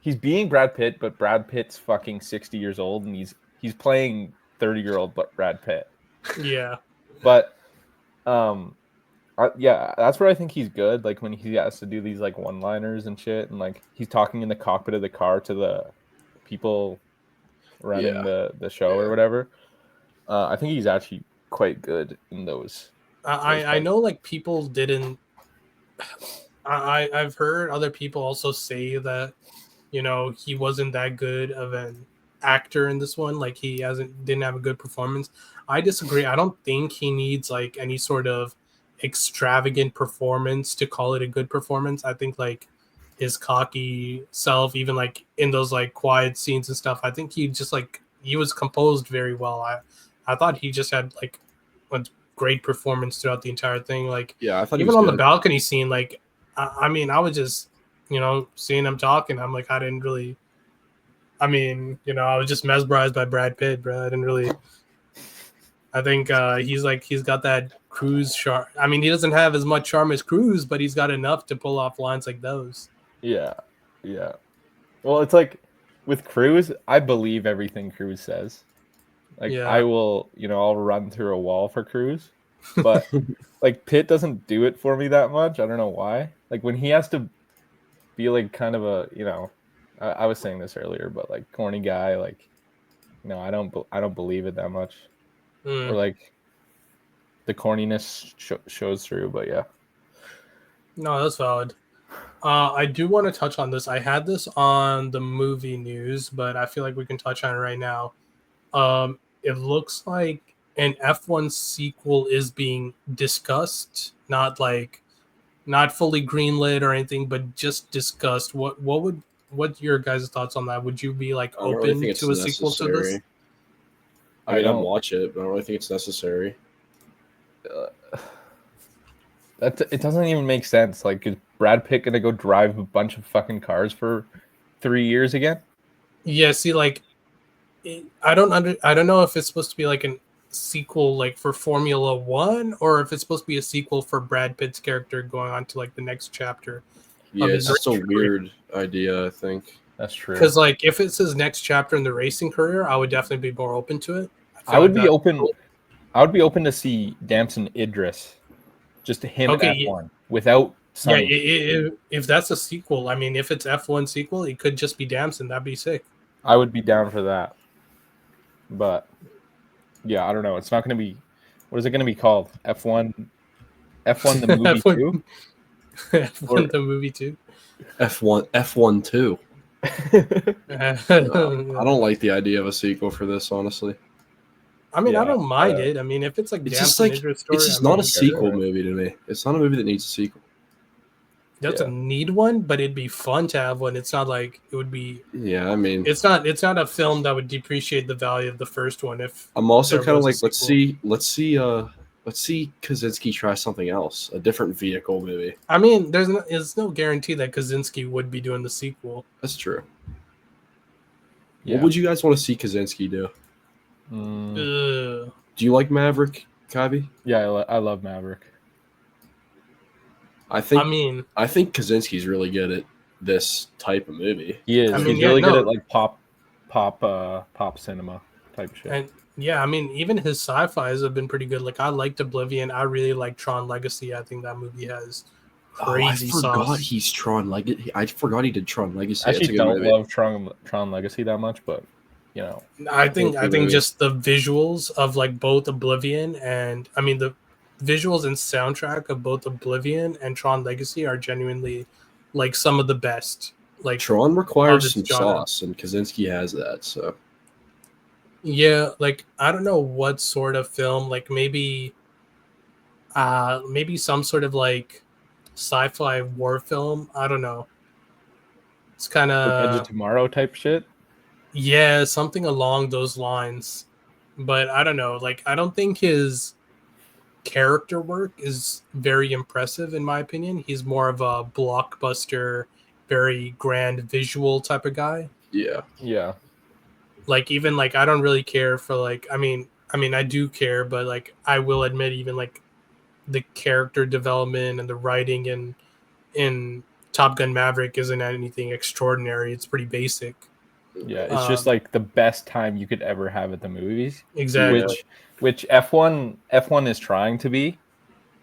he's being Brad Pitt, but Brad Pitt's fucking 60 years old, and he's playing 30-year-old but Brad Pitt. Yeah, But that's where I think he's good. Like when he has to do these like one-liners and shit, and like he's talking in the cockpit of the car to the people running Yeah. the show or whatever. I think he's actually quite good in those. I know like people didn't. I've heard other people also say that, you know, he wasn't that good of an actor in this one. Like he didn't have a good performance. I disagree. I don't think he needs like any sort of extravagant performance to call it a good performance. I think like his cocky self, even like in those like quiet scenes and stuff, I think he just like he was composed very well. I thought he just had like a great performance throughout the entire thing. Like Yeah, I thought even he on was the good. balcony scene, like I mean, I was just, you know, seeing him talking. I'm like, I didn't really. I mean, you know, I was just mesmerized by Brad Pitt, bro. I didn't really. I think he's got that Cruise charm. I mean, he doesn't have as much charm as Cruise, but he's got enough to pull off lines like those. Yeah. Well, it's like with Cruz, I believe everything Cruz says. Like Yeah. I will, I'll run through a wall for Cruz, but like Pitt doesn't do it for me that much. I don't know why. Like when he has to be like kind of a, I was saying this earlier, but like corny guy, like, I don't believe it that much. Or like the corniness shows through, but yeah. No, that's valid. I do want to touch on this. I had this on the movie news, but I feel like we can touch on it right now. It looks like an F1 sequel is being discussed, not fully greenlit or anything, but just discussed. What your guys' thoughts on that? Would you be like I don't open really think it's to a sequel to this? necessary. I mean, I'd don't- watch it, but I don't really think it's necessary. It doesn't even make sense. Like, is Brad Pitt gonna go drive a bunch of fucking cars for 3 years again? Yeah, see, like, I don't know if it's supposed to be like a sequel, like for Formula One, or if it's supposed to be a sequel for Brad Pitt's character going on to like the next chapter. Yeah, his it's just a racing career. weird idea, I think. That's true. Because like, if it's his next chapter in the racing career, I would definitely be more open to it. I would be open. I would be open to see Damson Idris, just him Okay, in F1 without. Yeah, Sonny. if that's a sequel, I mean, if it's F1 sequel, it could just be Damson. That'd be sick. I would be down for that. But yeah, I don't know. It's not going to be. What is it going to be called? F1 the movie F1 too. F1 the movie too. F1 2. I I don't like the idea of a sequel for this, honestly. mean, I Yeah, don't mind it. I mean, if it's like It's Damson just like Idris story, it's just I mean, not a okay. sequel movie to me. It's not a movie that needs a sequel. Doesn't need one, but it'd be fun to have one. It's not like it would be. Yeah, I mean, It's not a film that would depreciate the value of the first one. If I'm also there kind of was a like, let's see Kaczynski try something else, a different vehicle maybe. I mean, there's no guarantee that Kaczynski would be doing the sequel. That's true. Yeah. What would you guys want to see Kaczynski do? Ugh. Do you like Maverick, Kabi? Yeah, I love Maverick. I think I mean, Kaczynski's really good at this type of movie. He is. I mean, He's yeah, really good no. at like pop cinema type shit. and yeah, I mean, even his sci-fi's have been pretty good. Like, I liked Oblivion. I really like Tron Legacy. I think that movie has crazy I forgot sauce. he's Tron Legacy. I forgot he did Tron Legacy. I That's a actually good don't movie. love Tron Legacy that much, but I think movie. just the visuals of like both Oblivion and I mean the visuals and soundtrack of both Oblivion and Tron Legacy are genuinely like some of the best like Tron of requires this some genre. sauce, and Kaczynski has that. So Yeah, like I don't know what sort of film, like maybe some sort of like sci-fi war film. I don't know. It's kind Like Edge of of Tomorrow type shit. yeah, something along those lines. But I don't know. Like I don't think his character work is very impressive in my opinion. He's more of a blockbuster, very grand visual type of guy. yeah, Yeah. Like even like I don't really care for like I mean I do care, but like I will admit even like the character development and the writing in Top Gun Maverick isn't anything extraordinary. It's pretty basic. Yeah, it's just like the best time you could ever have at the movies, Exactly. which F1 is trying to be.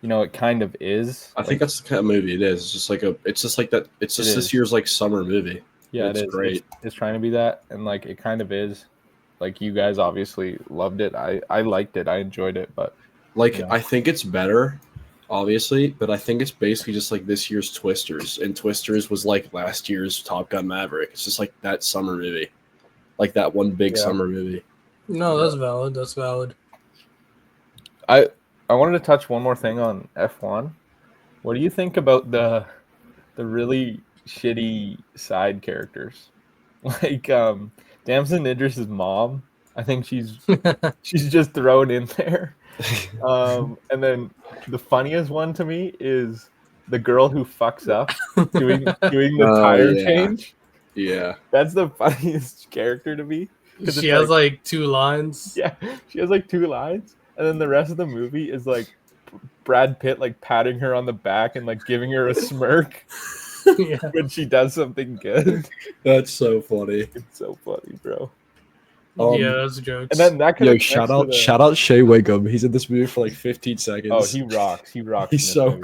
You know, it kind of is. I think that's the kind of movie it is. It's just like it's just like that. It's just It this is. year's like summer movie. Yeah, It's it is. great. It's trying to be that, and like it kind of is. Like you guys obviously loved it. I liked it. I enjoyed it, but Like yeah. I think it's better, obviously, but I think it's basically just like this year's Twisters, and Twisters was like last year's Top Gun Maverick. It's just like that summer movie, like that one big Yeah. summer movie. No, that's valid. That's valid. I wanted to touch one more thing on F1. What do you think about the really shitty side characters? Like Damson Idris's mom. I think she's just thrown in there. And then the funniest one to me is the girl who fucks up doing the Oh, tire yeah. change. Yeah, That's the funniest character to me. 'Cause She it's has like two lines. yeah, she has like 2 lines, and then the rest of the movie is like Brad Pitt like patting her on the back and like giving her a smirk Yeah. when she does something good. that's so funny. It's so funny, bro. Yeah, that's jokes. And then that kind Yo, of shout out Shea Wiggum. He's in this movie for like 15 seconds. Oh, he rocks. He rocks. He's in this so movie.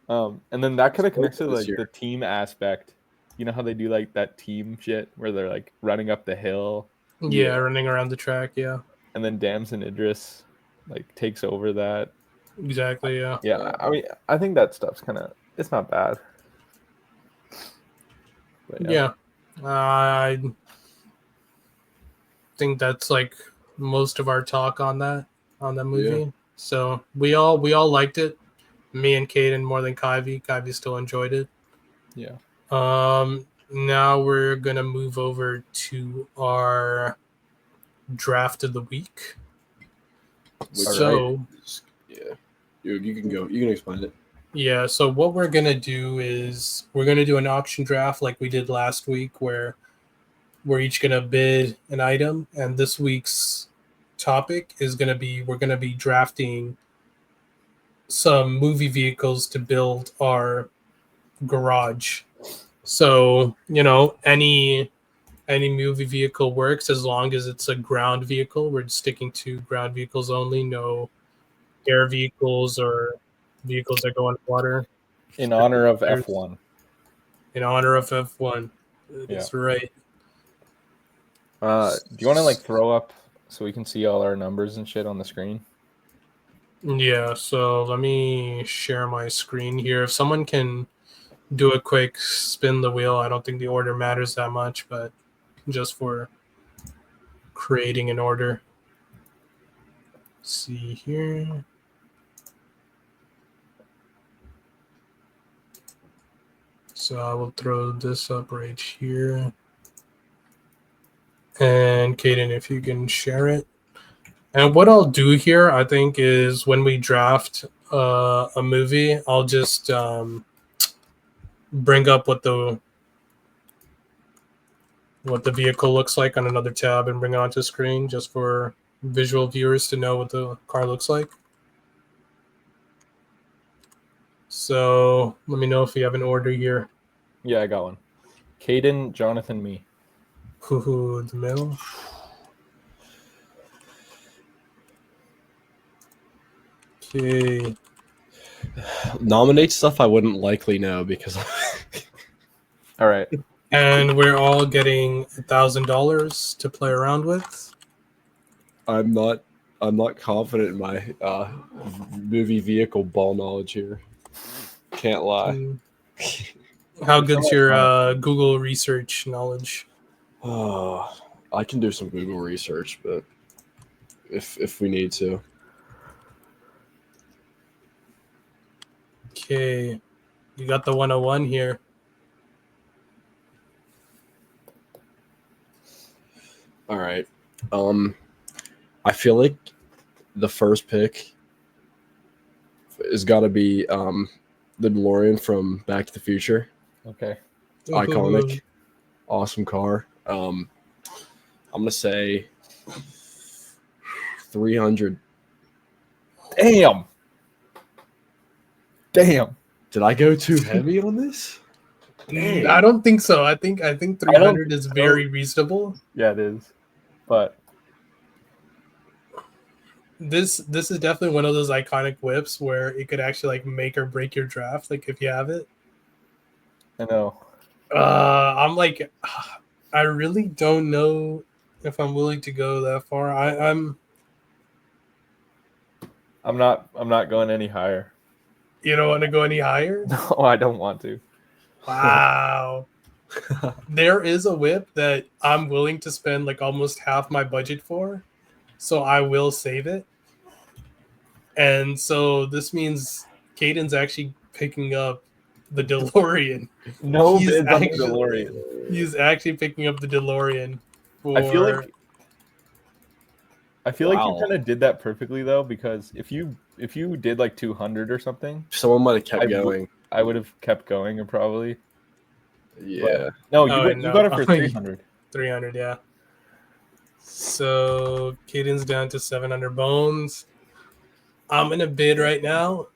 cool. And then that kind of connects to this like year. the team aspect. You know how they do like that team shit where they're like running up the hill, yeah, running around the track. Yeah, and then Damson Idris like takes over that. exactly. Yeah. Yeah, I mean, I think that stuff's kind of it's not bad. But Yeah. I think that's like most of our talk on that movie. Yeah. So we all liked it. Me and Caden more than Kyvie. Kyvie still enjoyed it. Yeah. Now we're gonna move over to our draft of the week. So yeah, you can go. You can explain it. yeah, so what we're gonna do is we're gonna do an auction draft like we did last week, where we're each gonna bid an item, and this week's topic is gonna be we're gonna be drafting some movie vehicles to build our garage. So any movie vehicle works as long as it's a ground vehicle. We're sticking to ground vehicles only, no air vehicles or vehicles that go on water. In honor of F1. In honor of F1. That's right. Do you want to like throw up so we can see all our numbers and shit on the screen? Yeah, so let me share my screen here. If someone can do a quick spin the wheel, I don't think the order matters that much, but just for creating an order. Let's see here. So I will throw this up right here. And Caden, if you can share it. And what I'll do here, I think, is when we draft a movie, I'll just bring up what the vehicle looks like on another tab and bring it onto screen just for visual viewers to know what the car looks like. So let me know if you have an order here. Yeah, I got one. Caden, Jonathan, me. Hoo-hoo, the middle. Okay. Nominate stuff I wouldn't likely know because All right. And we're all getting $1,000 to play around with. I'm not confident in my movie vehicle ball knowledge here. Can't lie. How good's your Google research knowledge? I can do some Google research, but if we need to. Okay, you got the 101 here. All right. I feel like the first pick has got to be the DeLorean from Back to the Future. Okay. Iconic, awesome car. I'm gonna say 300. Damn. Did I go too heavy on this? I don't think so. I think 300 is very reasonable. Yeah, it is. But This is definitely one of those iconic whips where it could actually like make or break your draft. Like if you have it. I know. I'm like, I really don't know if I'm willing to go that far. I'm not going any higher. You don't want to go any higher? No, I don't want to. Wow. There is a whip that I'm willing to spend like almost half my budget for, so I will save it. And so this means Caden's actually picking up the DeLorean. No He's bids on the actually- DeLorean. He's actually picking up the DeLorean. I feel like Wow. you kind of did that perfectly though, because if you did like 200 or something, Someone might have kept I- going. I would have kept going and probably. Yeah. No, Oh, you no. got it for 300. 300, yeah. So Caden's down to 700 bones. I'm in a bid right now,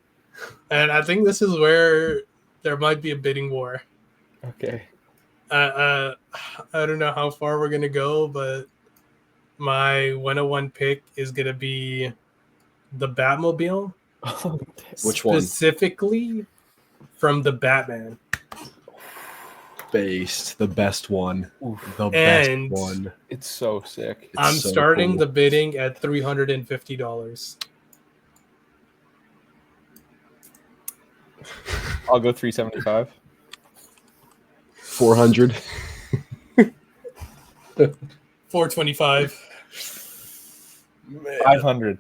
and I think this is where there might be a bidding war. Okay. I don't know how far we're gonna go, but my 101 pick is gonna be the Batmobile, Which one? specifically from the Batman. Based, the best one. Oof. The And- best one. It's so sick. It's I'm so starting cool. the bidding at $350. I'll go 375. 400. 425. 500.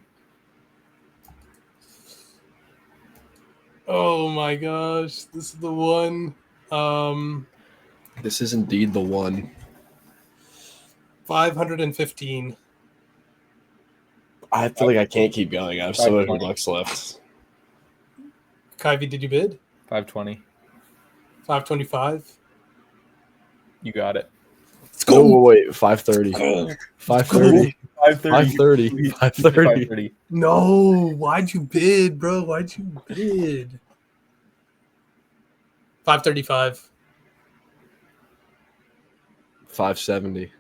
Oh my gosh, this is the one. This is indeed the one. 515. I feel like I can't keep going. I have so many 520. bucks left. Kyvie, did you bid? 520. 525. You got it. Let's Oh, wait, 530. Go. 530. 530. 530. 530. No, why'd you bid, bro? Why'd you bid? 535. 570.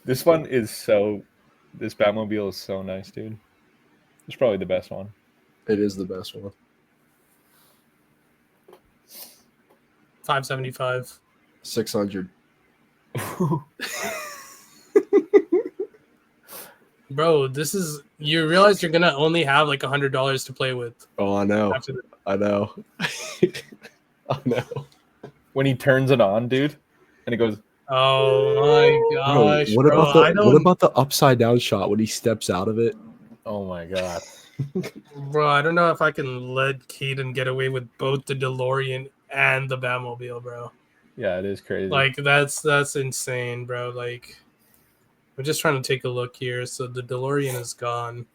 This one is so. This Batmobile is so nice, dude. It's probably the best one. It is the best one. 575. 600. Bro, this is, you realize you're gonna only have like $100 to play with Oh, I know. after the, I know. I know. When he turns it on, dude, and it goes. oh my gosh, what bro. about I the don't, what about the upside down shot when he steps out of it? Oh my god. bro, I don't know if I can let Caden get away with both the DeLorean and the Batmobile, bro. Yeah, it is crazy. Like that's insane, bro. Like I'm just trying to take a look here. So the DeLorean is gone.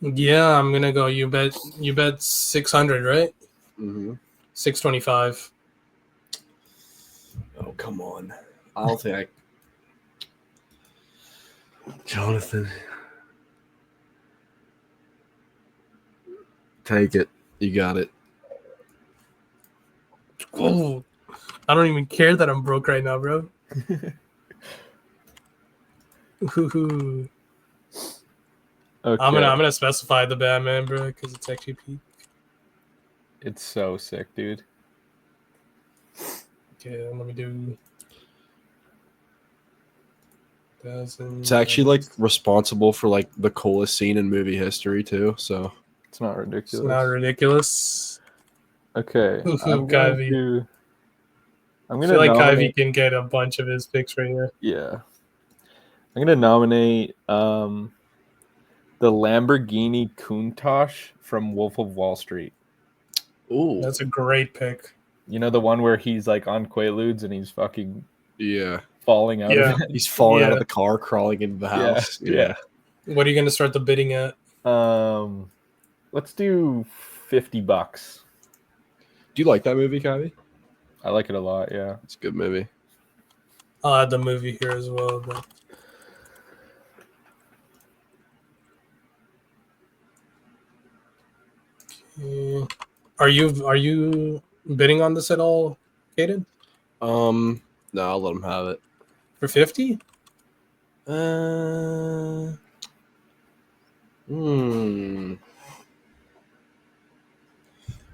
Yeah, I'm gonna go. You bet 600, right? Mm-hmm. 625. Oh, come on. I don't think Jonathan. Take it. You got it. Oh, I don't even care that I'm broke right now, bro. Ooh. okay. I'm gonna specify the Batman, bro, because it's actually peak. It's so sick, dude. Okay, let me do. It's actually like responsible for like the coolest scene in movie history too. So It's not It's ridiculous. not ridiculous. Okay. I'm Kaivi. I gonna feel like nominate. Kaivi can get a bunch of his picks right here. Yeah. I'm gonna nominate the Lamborghini Countach from Wolf of Wall Street. ooh, That's a great pick. You know, the one where he's like on Quaaludes and he's fucking yeah. falling out Yeah. of it. He's falling out Yeah. of the car, crawling into the Yeah, house. yeah. What are you going to start the bidding at? Let's do $50. Do you like that movie, Kylie? I like it a lot. Yeah. It's a good movie. I'll add the movie here as well. But... Okay. Are you bidding on this at all, Kaden? No, I'll let him have it. For 50?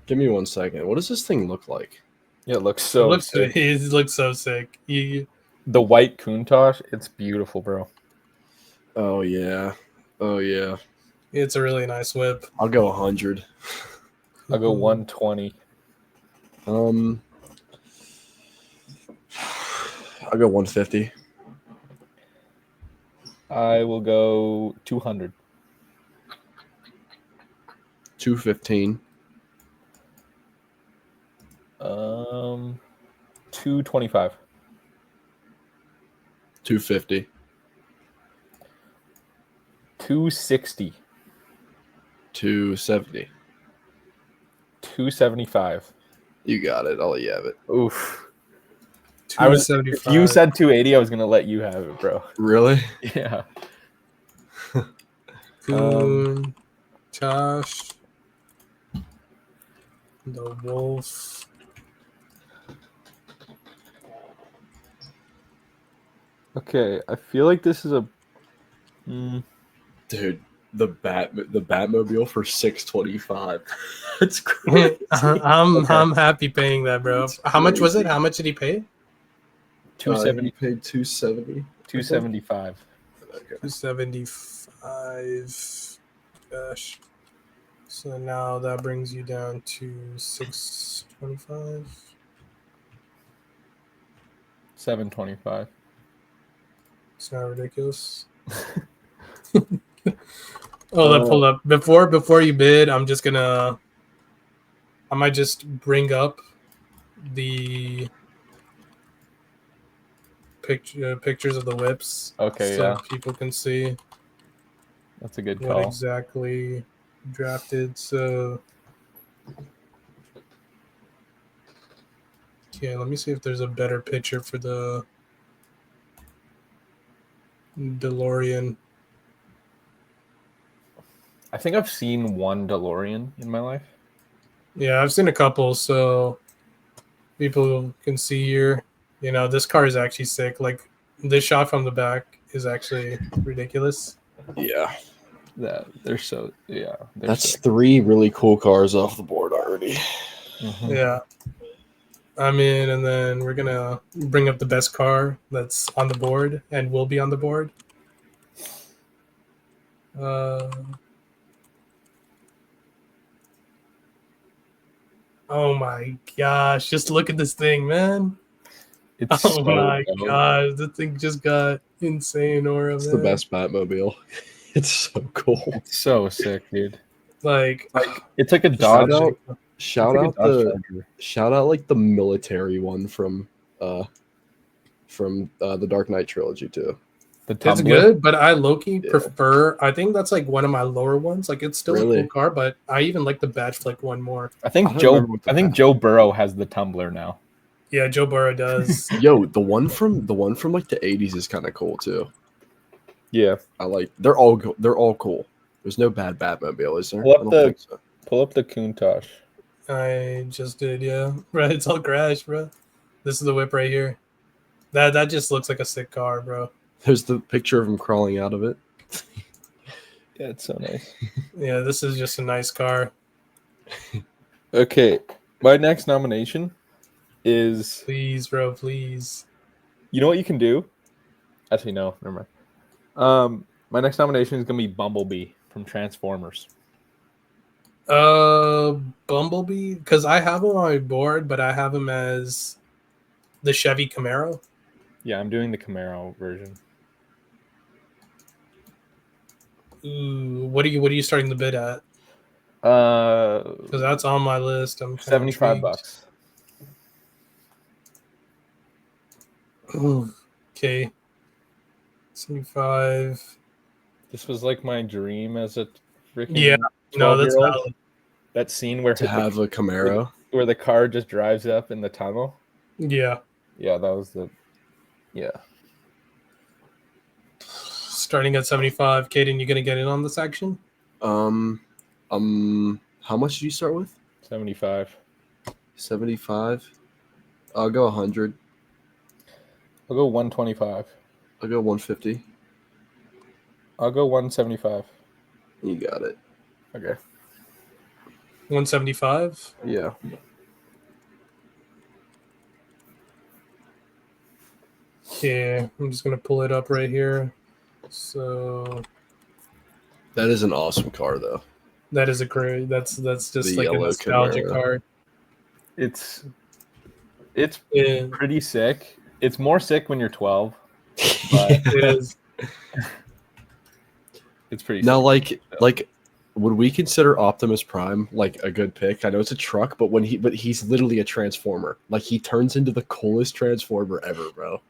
Give me 1 second. What does this thing look like? Yeah, it looks so sick. It looks so sick. The white Countach, it's beautiful, bro. Oh yeah. Oh yeah. It's a really nice whip. I'll go 100. I'll go 120. I'll go 150. I will go 200. 215. 225. 250. 260. 270. 275. You got it. I'll let you have it. Oof. If 275. you said 280, I was gonna let you have it, bro. Really? Yeah. Coon, Josh, the wolf. Okay, I feel like this is a. Dude, the Batmobile for 625. That's crazy. I'm happy paying that, bro. That's How much was it? crazy. How much did he pay? 270. He paid 270. 275. Okay. 275. Gosh. So now that brings you down to 625. 725. It's not ridiculous. Hold up. Before you bid, I might just bring up the pictures of the whips. Okay, so yeah. people can see That's a good what call. exactly drafted. So okay, let me see if there's a better picture for the DeLorean. I think I've seen one DeLorean in my life. Yeah, I've seen a couple, so people can see here. You know, this car is actually sick. Like, this shot from the back is actually ridiculous. Yeah. They're so That's 3 really cool cars off the board already. Mhm. Yeah. I mean, and then we're going to bring up the best car that's on the board and will be on the board. Oh my gosh, just look at this thing, man. It's Oh my dope. gosh, this thing just got insane aura. It's the best Batmobile. It's so cool. It's so sick, dude. Like It's like a Dodge. Shout it's like out a Dodge the Charger. shout out like the military one from the Dark Knight trilogy too. The it's Tumbler. good, but I low-key Yeah. prefer. I think that's like one of my lower ones. Like, it's still a Really? cool car, but I even like the Badge Flick one more. I think I don't remember what the Joe Burrow has the Tumbler now. Yeah, Joe Burrow does. Yo, the one from like the 80s is kind of cool too. Yeah. I like they're all cool. There's no bad Batmobile, is there? Pull up I don't the- think so. Pull up the Countach. I just did, yeah. Right, it's all crashed, bro. This is the whip right here. That just looks like a sick car, bro. There's the picture of him crawling out of it. Yeah, it's so nice. Yeah, this is just a nice car. Okay, my next nomination is. Please, bro, please. You know what you can do? Actually, no, never mind. My next nomination is gonna be Bumblebee from Transformers. Bumblebee, because I have him on my board, but I have him as the Chevy Camaro. Yeah, I'm doing the Camaro version. Ooh, what are you starting the bid at? Uh, Because that's on my list. I'm kinda $75. intrigued. Okay. 75. This was like my dream as a freaking Yeah, no, that's 12-year-old. valid. That scene where To have a Camaro. where the car just drives up in the tunnel. Yeah. Yeah, that was the. Yeah. Starting at 75. Kaden, you gonna get in on this action? How much did you start with? 75. 75. I'll go 100. I'll go 125. I'll go 150. I'll go 175. You got it. Okay. 175. Yeah. Okay, I'm just gonna pull it up right here. So That is an awesome car, though. that is a great. That's just The like a yellow nostalgic Camaro. car. It's Yeah, pretty sick. It's more sick when you're 12. it is. It's pretty Now, sick. like, would we consider Optimus Prime like a good pick? I know it's a truck, but he's literally a transformer. Like, he turns into the coolest transformer ever, bro.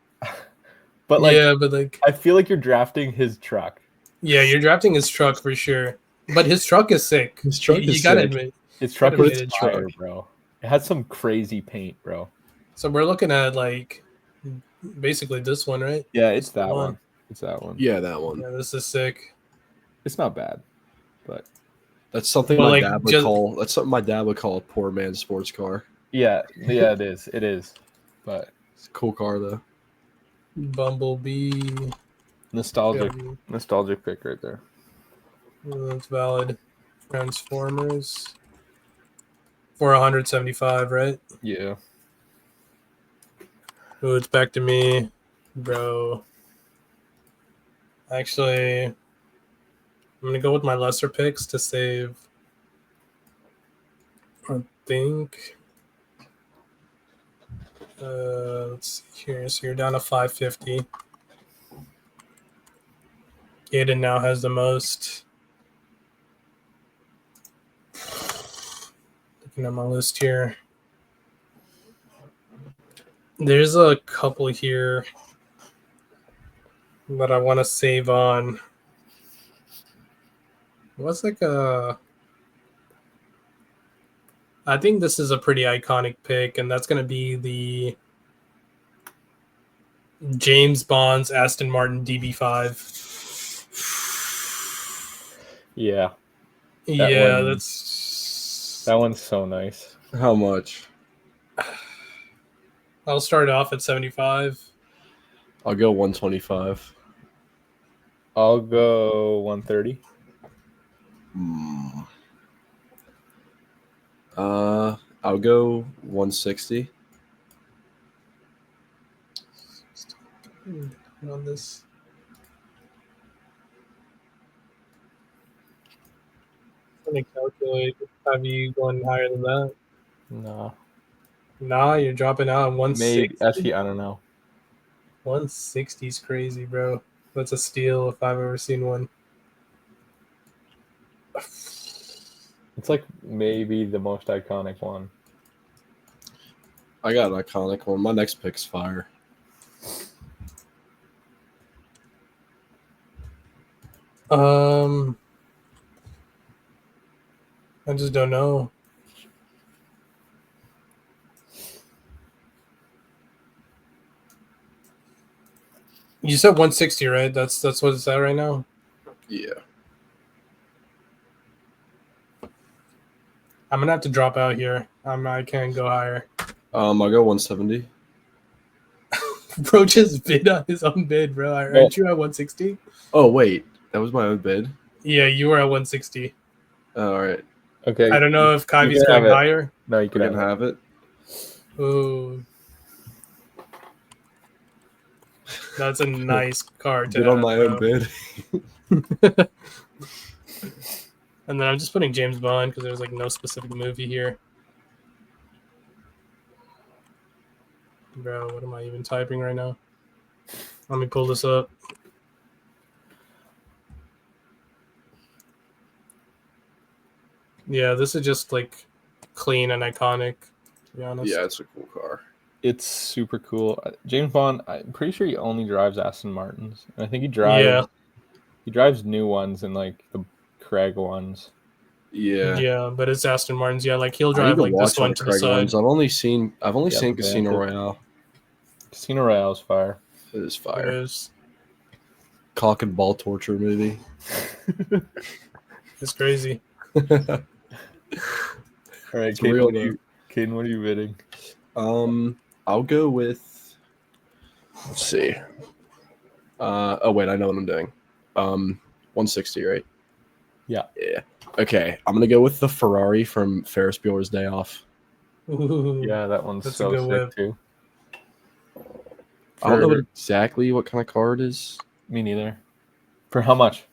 But like, Yeah, but like, I feel like you're drafting his truck. yeah, you're drafting his truck for sure. But his truck is sick. His truck you is gotta sick. admit. His truck But is it's fire, truck. bro. It has some crazy paint, bro. So we're looking at like basically this one, right? Yeah, it's the that one. one. It's that one. Yeah, that one. Yeah, this is sick. It's not bad, but That's something Well, my like, dad would just- call. That's something my dad would call a poor man's sports car. yeah, it is. It is. But It's a cool car, though. Bumblebee. nostalgic Yeah, pick right there. that's valid. Transformers. For 175, right? Yeah. Ooh, it's back to me, bro. Actually, I'm gonna go with my lesser picks to save. I think. Let's see here. So you're down to 550. Aiden now has the most. Looking at my list here. There's a couple here that I want to save on. What's like a. I think this is a pretty iconic pick, and that's going to be the James Bond's Aston Martin DB5. Yeah. Yeah, one- that's. That one's so nice. How much? I'll start off at 75. I'll go 125. I'll go 130. I'll go 160. On this. I'm gonna calculate. Have you going higher than that? No. Nah, you're dropping out at 160. Maybe. Actually, I don't know. 160 is crazy, bro. That's a steal if I've ever seen one. It's like maybe the most iconic one. I got an iconic one. My next pick's fire. I just don't know. You said 160, right? That's what it's at right now. Yeah. I'm gonna have to drop out here. I can't go higher. I'll go 170. Bro just bid on his own bid, bro. Aren't you at 160? Oh wait, that was my own bid. Yeah, you were at 160. All right. Okay. I don't know if can Kaivi's have going it. higher. No, you We're can gonna have it. have it. Ooh, that's a nice card to Get on have, my own bro. bid. And then I'm just putting James Bond because there's like no specific movie here. Bro, what am I even typing right now? Let me pull this up. Yeah, this is just like clean and iconic, to be honest. Yeah, it's a cool car. It's super cool. James Bond, I'm pretty sure he only drives Aston Martins. And I think he drives Yeah. he drives new ones and like the Craig ones. Yeah. Yeah, but it's Aston Martin's. Yeah, like he'll I need drive to like this watch all one the to the Craig side. ones. I've only seen Yeah, the Casino Vantage. Royale. Casino Royale's fire. It is It fire. is. Cock and ball torture movie. It's crazy. All right, It's real, Caden, what are you bidding? I'll go with. Let's see. Oh wait, I know what I'm doing. 160, right? Yeah. Yeah. Okay, I'm gonna go with the Ferrari from Ferris Bueller's Day Off. Ooh, Yeah, that one's That's a so good sick whip. too. I don't know For- exactly what kind of car it is. Me neither. For how much?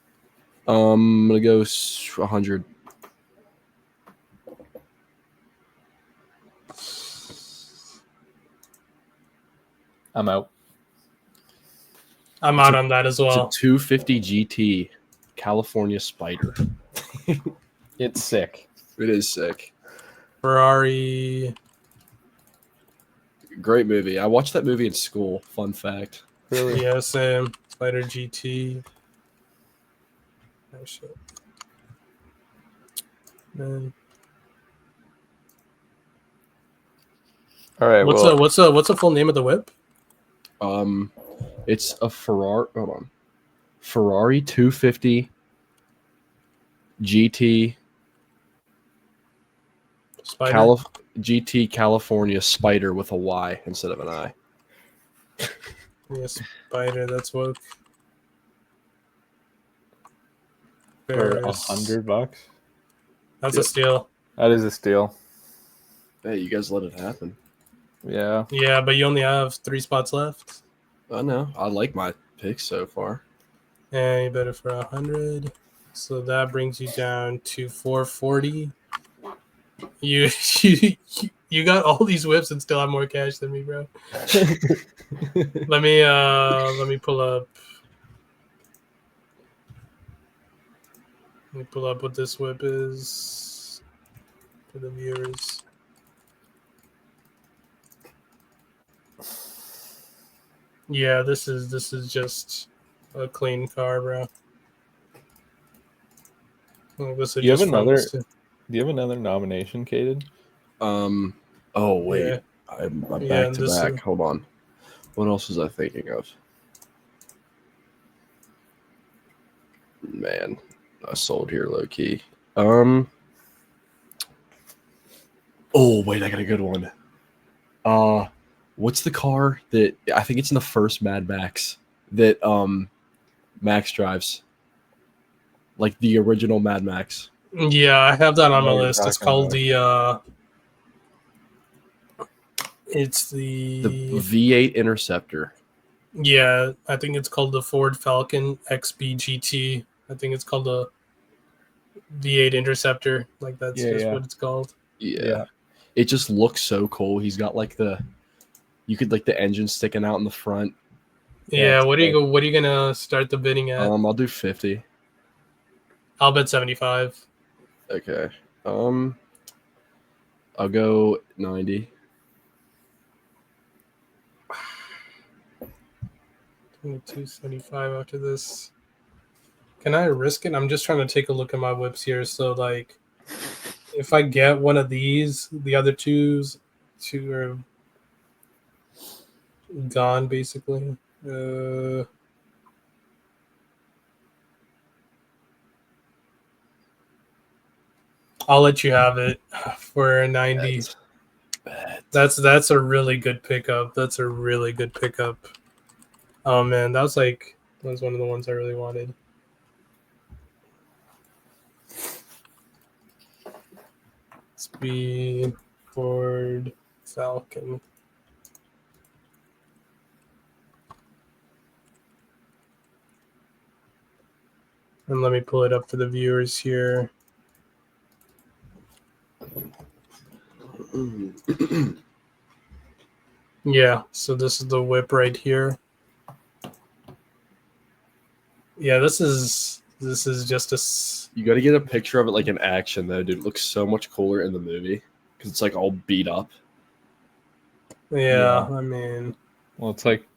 I'm gonna go 100. I'm out. I'm out on that as It's a well. 250 GT California Spider. It's sick. It is sick. Ferrari. Great movie. I watched that movie in school. Fun fact. Really? Yeah, same. Spider GT. Oh shit. Man. All right. What's a full name of the whip? It's a Ferrari. Hold on. Ferrari 250 GT Spider. GT California Spider with a Y instead of an I. Yeah, Spider. That's what. For Ferris. $100. That's Yep. a steal. That is a steal. Hey, you guys let it happen. Yeah. Yeah, but you only have 3 spots left. I know. I like my picks so far. And you bet it for 100. So that brings you down to 440. You you got all these whips and still have more cash than me, bro. Let me pull up. Let me pull up what this whip is for the viewers. Yeah, this is just a clean car, bro. Like, this is You have just another- fun. Do you have another nomination, Caden? Oh wait. Yeah. I'm Yeah, back to this back. is- Hold on. What else was I thinking of? Man, I sold here low key. Oh wait, I got a good one. What's the car that I think it's in the first Mad Max that Max drives? Like the original Mad Max. Yeah, I have that on I know my what you're list. It's talking called about. it's The V8 Interceptor. Yeah, I think it's called the Ford Falcon XB GT. I think it's called the V8 Interceptor. Like that's Yeah, just yeah. what it's called. Yeah. It just looks so cool. He's got like the engine sticking out in the front. Yeah, it's what are sick. you gonna start the bidding at? I'll do 50. I'll bet 75. Okay. I'll go 90. 22.75 after this. Can I risk it? I'm just trying to take a look at my whips here. So like if I get one of these, the other two are gone basically. I'll let you have it for 90. That's a really good pickup. That's a really good pickup. Oh man, that was one of the ones I really wanted. Let's be Ford Falcon. And let me pull it up for the viewers here. Yeah, so this is the whip right here. Yeah, this is just a. You got to get a picture of it like in action, though, dude. It looks so much cooler in the movie because it's like all beat up. Yeah, I mean, Well, it's like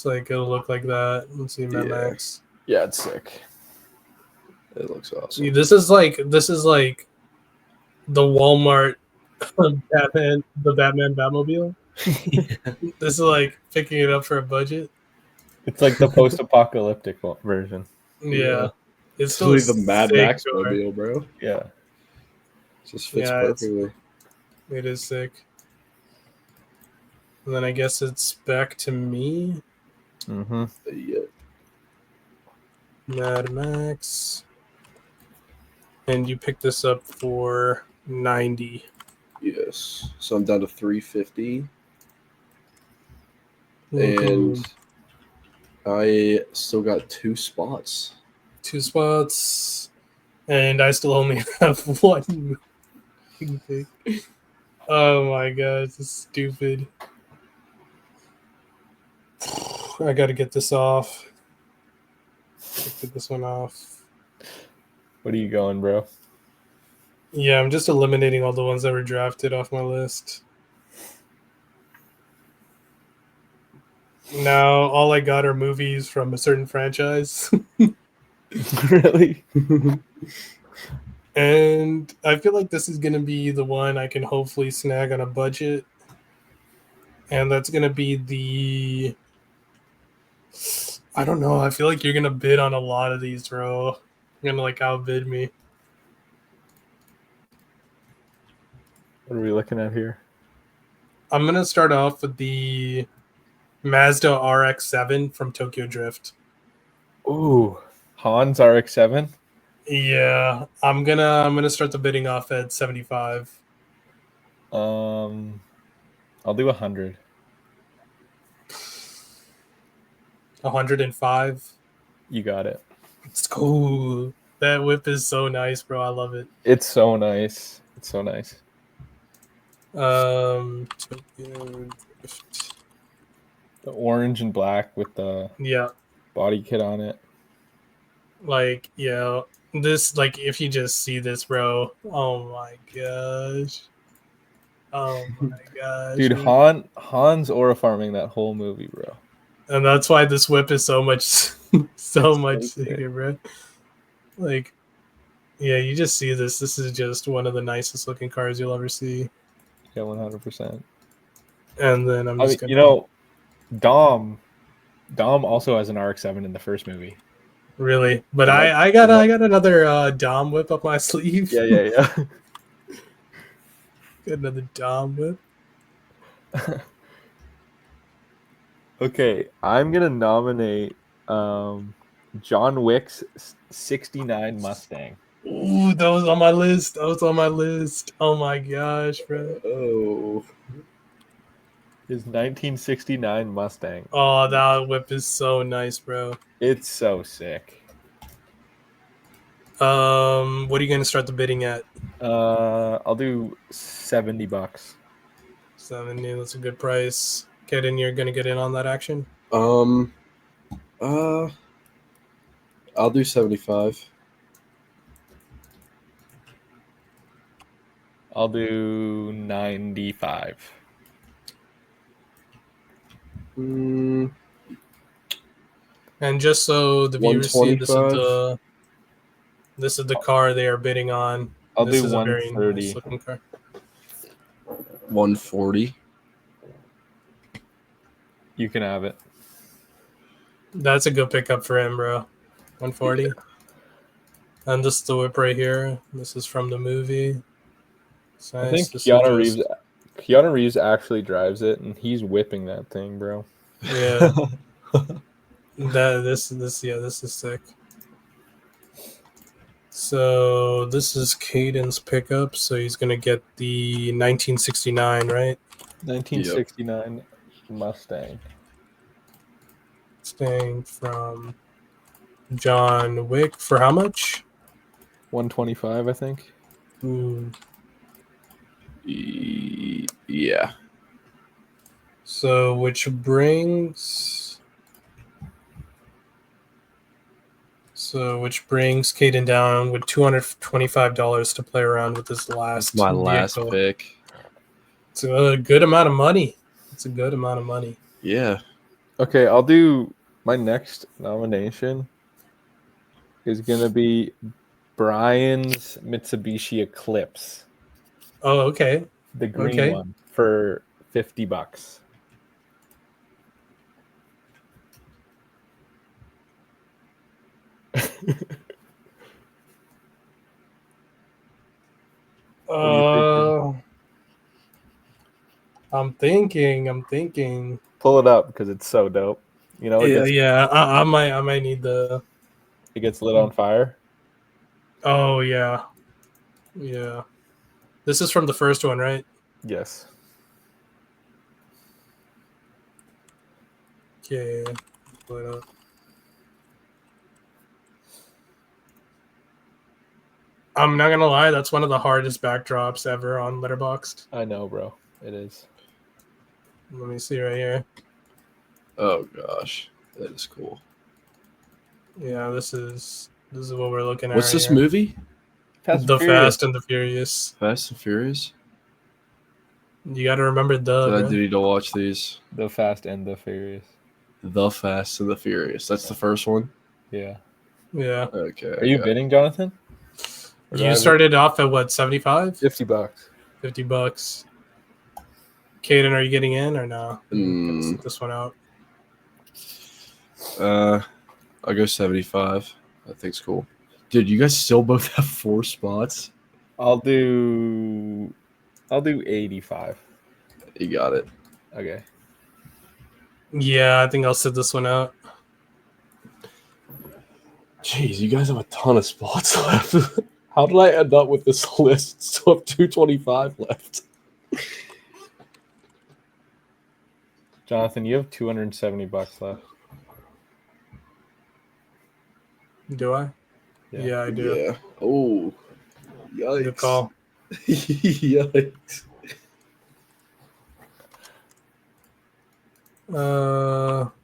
it'll look like that. Let's see, Mad Yeah. Max. yeah, it's sick. It looks See, awesome. this is like the Walmart Batman, the Batman Batmobile. This is like picking it up for a budget. It's like the post-apocalyptic version. Yeah, it's It's still really the Mad sick Max car. mobile, bro. It Yeah. just fits Yeah, perfectly. It is sick. And then I guess it's back to me, Mm-hmm. Yeah. Mad Max. And you picked this up for 90. Yes. So I'm down to 350, Mhm. and I still got 2 spots. 2 spots. And I still only have 1 pick. Oh my god, this is stupid. I gotta get this off. Get this one off. What are you going, bro? Yeah, I'm just eliminating all the ones that were drafted off my list. Now all I got are movies from a certain franchise. Really? And I feel like this is going to be the one I can hopefully snag on a budget. And that's going to be the. I don't know. I feel like you're going to bid on a lot of these, bro. You're going to like outbid me. What are we looking at here? I'm going to start off with the Mazda RX-7 from Tokyo Drift. Ooh, Hans RX-7. Yeah, I'm gonna start the bidding off at 75. I'll do 100. 105. You got it. It's cool. That whip is so nice, bro. I love it. It's so nice. It's so nice. Tokyo Drift. The orange and black with the Yeah, body kit on it. like yeah, this like if you just see this, bro. Oh my gosh. Oh my gosh, Dude, Hans aura farming that whole movie, bro. and that's why this whip is so much, so It's much so sick. sicker, bro. Like, yeah, you just see this. This is just one of the nicest looking cars you'll ever see. Yeah, 100%. And then I'm I just mean, gonna, you know, Dom also has an RX-7 in the first movie. really, but Yeah. I got another Dom whip up my sleeve. Yeah. Got another Dom whip. Okay, I'm gonna nominate John Wick's '69 Mustang. Ooh, that was on my list. That was on my list. Oh my gosh, bro. Oh. His 1969 Mustang. Oh, that whip is so nice, bro. It's so sick. What are you gonna start the bidding at? I'll do $70. 70. That's a good price. Get in. You're gonna get in on that action. I'll do 75. I'll do 95. Mm, And just so the viewers see, this is 125. the car they are bidding on. I'll This do is a very 130. nice looking car. 140. You can have it. That's a good pickup for him, bro. 140. Yeah. And this is the whip right here. This is from the movie. It's I nice. think This is Keanu Reeves actually drives it, and he's whipping that thing, bro. Yeah. This is sick. So this is Caden's pickup. So he's gonna get the 1969, right? 1969 Mustang. Staying from John Wick for how much? 125, I think. Ooh. Yeah. So which brings Caden down with $225 to play around with this last That's my last vehicle. pick. It's a good amount of money. Yeah. Okay, I'll do my next nomination is gonna be Brian's Mitsubishi Eclipse, Oh, okay. the green Okay. one, for $50. What are you thinking? I'm thinking. Pull it up because it's so dope. You know, Yeah. I might need the. it gets lit on fire. Oh yeah. Yeah. This is from the first one, right? Yes. Okay. Pull it up. I'm not gonna lie, that's one of the hardest backdrops ever on Letterboxd. I know, bro. It is. Let me see right here. Oh gosh, that is cool. Yeah, this is what we're looking at. What's right this here. movie? The Fast and the Furious. Fast and Furious. You got to remember Did I bro. do need to watch these? The Fast and the Furious. The Fast and the Furious. That's the first one. Yeah. Yeah. Okay. Are you bidding, Jonathan? Or do I You bid? started off at what, 75? $50. $50. Caden, are you getting in or no? Mm. Sit this one out. I'll go 75. I think's cool. Dude, you guys still both have 4 spots? I'll do 85. You got it. Okay. Yeah, I think I'll sit this one out. Jeez, you guys have a ton of spots left. How did I end up with this list? Still have 225 left. Jonathan, you have $270 left. Do I? Yeah. Yeah, I do. Yeah. Oh. Yikes. Good call. Yikes.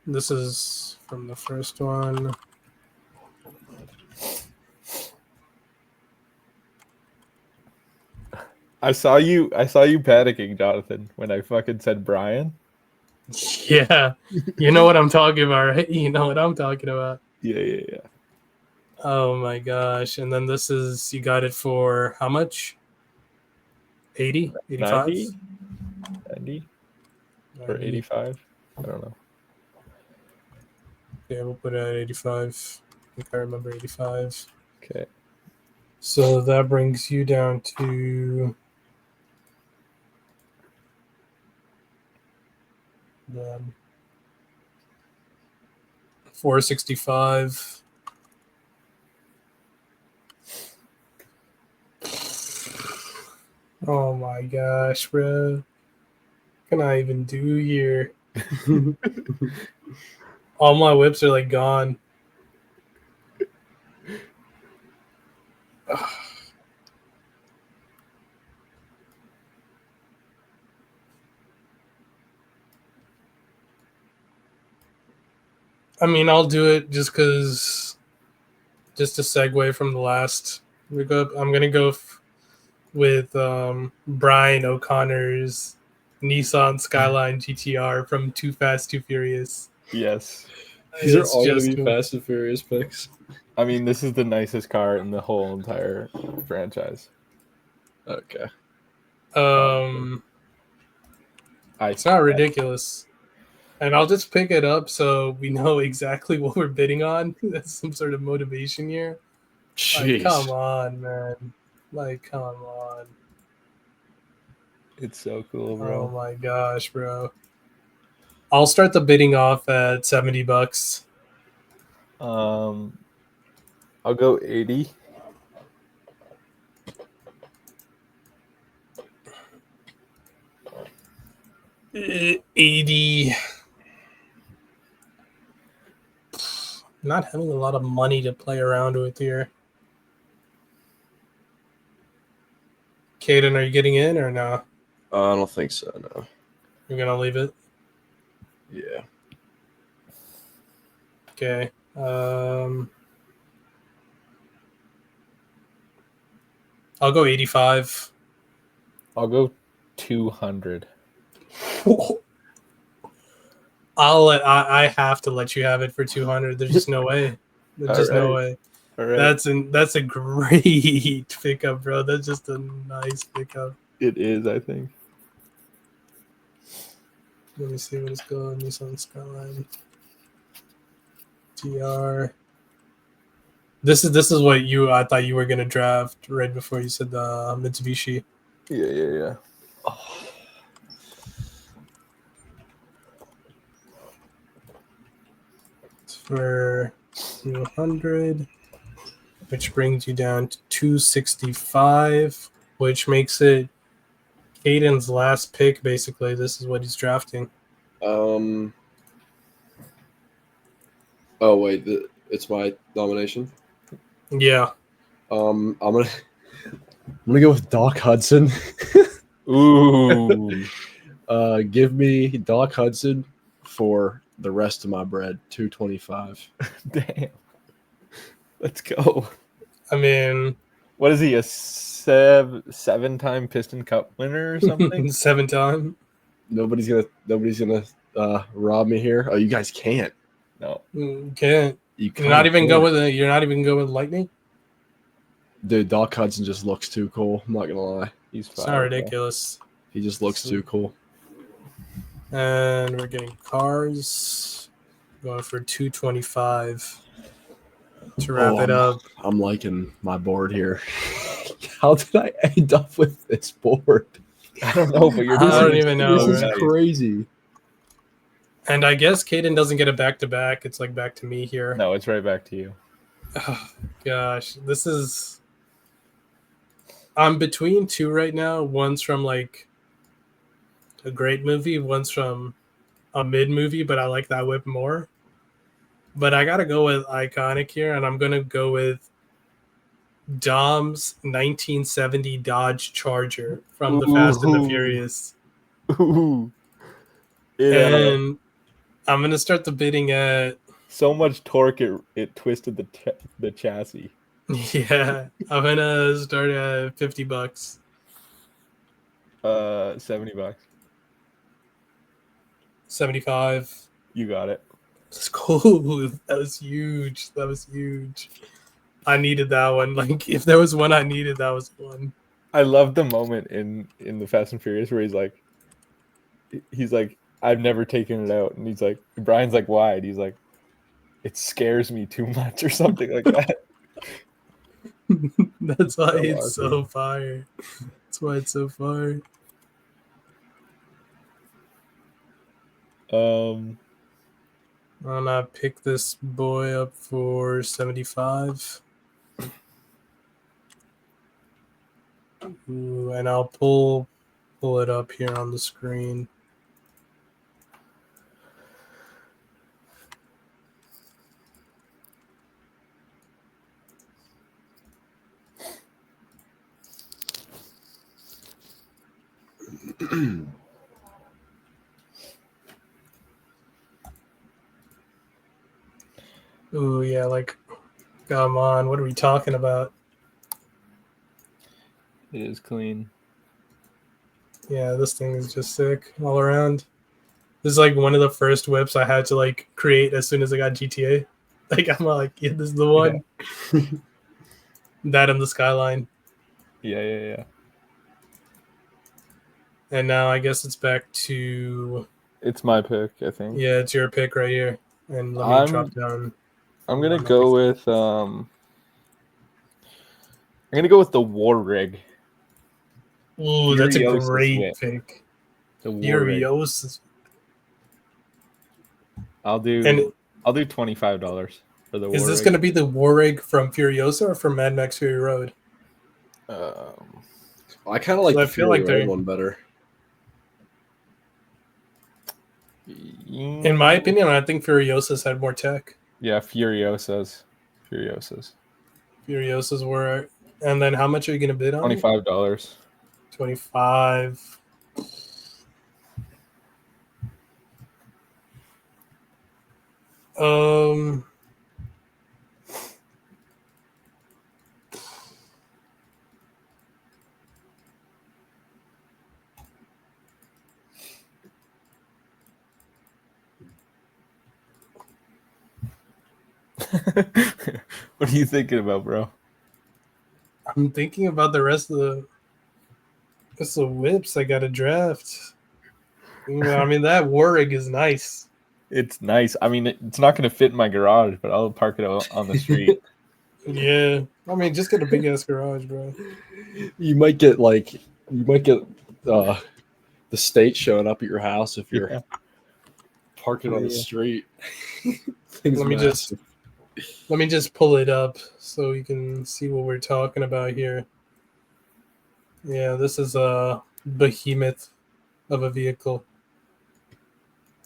This is from the first one. I saw you panicking, Jonathan, when I fucking said Brian. Yeah, you know what I'm talking about, right? You know what I'm talking about. Yeah. Oh my gosh. And then this is, you got it for how much? 80? 85? 90? Or 85? I don't know. Yeah, we'll put it at 85. I think I remember 85. Okay. So that brings you down to $465. Oh my gosh, bro. What can I even do here? All my whips are like gone. I mean, I'll do it just because, just to segue from the last pickup, I'm going to go with Brian O'Connor's Nissan Skyline GTR from Too Fast, Too Furious. Yes. These are all going to be Fast and Furious picks. I mean, this is the nicest car in the whole entire franchise. Okay. It's not ridiculous. And I'll just pick it up so we know exactly what we're bidding on. That's some sort of motivation here. Jeez. Like, come on, man. Like, come on. It's so cool, bro. Oh my gosh, bro. I'll start the bidding off at $70. I'll go 80. 80. Not having a lot of money to play around with here. Caden, are you getting in or no? I don't think so. No. You're gonna leave it? Yeah. Okay. I'll go 85. I'll go 200. I have to let you have it for 200. There's just no way. There's just no way. All right. That's a great pickup, bro. That's just a nice pickup. It is, I think. Let me see what it's going. Nissan Skyline. TR. This is what I thought you were gonna draft right before you said the Mitsubishi. Yeah. It's for 200, which brings you down to 265, which makes it Caden's last pick. Basically, this is what he's drafting. Oh wait, it's my nomination. Yeah. I'm gonna go with Doc Hudson. Ooh. Give me Doc Hudson for the rest of my bread. 225. Damn. Let's go. I mean, What is he? A seven-time Piston Cup winner or something? 7-time. Nobody's gonna rob me here. Oh, you guys can't. No. Can't. You're not even go with Lightning. Dude, Doc Hudson just looks too cool. I'm not gonna lie. He's It's fine. not ridiculous. He just looks too cool. And we're getting cars. Going for 225 to wrap it up. I'm liking my board here. How did I end up with this board? I don't know, but you're I don't doing even know, This is right? crazy. And I guess Caden doesn't get a back-to-back. It's like back to me here. No, it's right back to you. Oh, gosh, this is. I'm between two right now. One's from like a great movie, one's from a mid movie, but I like that whip more. But I gotta go with iconic here, and I'm gonna go with Dom's 1970 Dodge Charger from the Fast and the Ooh. Furious. Ooh. And I'm gonna start the bidding at So much torque it twisted the chassis. yeah. I'm gonna start at $50. $70. 75. You got it. Let's go. That was huge. That was huge. I needed that one. Like, if there was one I needed, that was one. I love the moment in the Fast and Furious where he's like, I've never taken it out, and he's like, Brian's like, why? And he's like, it scares me too much or something like that. That's why So it's so awesome. fire. That's why it's so fire. And I pick this boy up for 75. Ooh, and I'll pull it up here on the screen. Ooh, yeah, like, come on, what are we talking about? It is clean. Yeah, this thing is just sick all around. This is like one of the first whips I had to like create as soon as I got GTA. Like, I'm like, yeah, this is the one. That and the Skyline. Yeah. And now I guess it's back to It's my pick, I think. yeah, it's your pick right here. And let me drop down. I'm gonna go with the War Rig. Ooh, that's a Furiosa's great whip. pick. The War Rig. Furiosa. I'll do $25 for the War Is this Rig. going to be the War Rig from Furiosa or from Mad Max Fury Road? I kind of like So I the feel like Fury Road they're- one better. In my opinion, I think Furiosas had more tech. Yeah, Furiosas. Furiosas were, and then how much are you gonna bid on? $25. 25. Um. What are you thinking about, bro? I'm thinking about the rest of the whips I got to draft. I mean, that Warwick is nice. It's nice. I mean, it's not going to fit in my garage, but I'll park it on the street. Yeah, I mean, just get a big ass garage, bro. You might get the state showing up at your house if you're parking on the street. Let me just pull it up so you can see what we're talking about here. Yeah, this is a behemoth of a vehicle.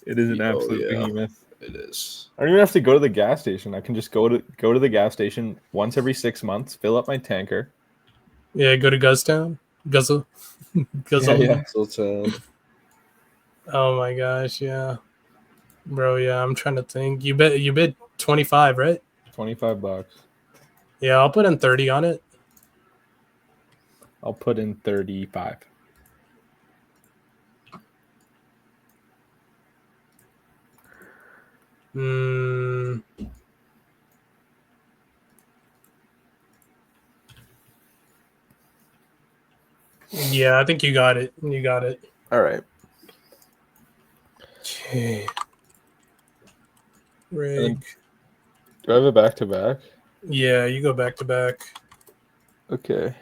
It is an absolute behemoth. It is. I don't even have to go to the gas station. I can just go to the gas station once every 6 months, fill up my tanker. Yeah, go to Guzztown. Guzzle. Yeah. Oh my gosh, yeah. Bro, yeah, I'm trying to think. You bid 25, right? $25. Yeah, I'll put in 30 on it. I'll put in 35. Yeah, I think you got it. All right. Okay. Rig. Do I have a back-to-back? Yeah, you go back to back. Okay.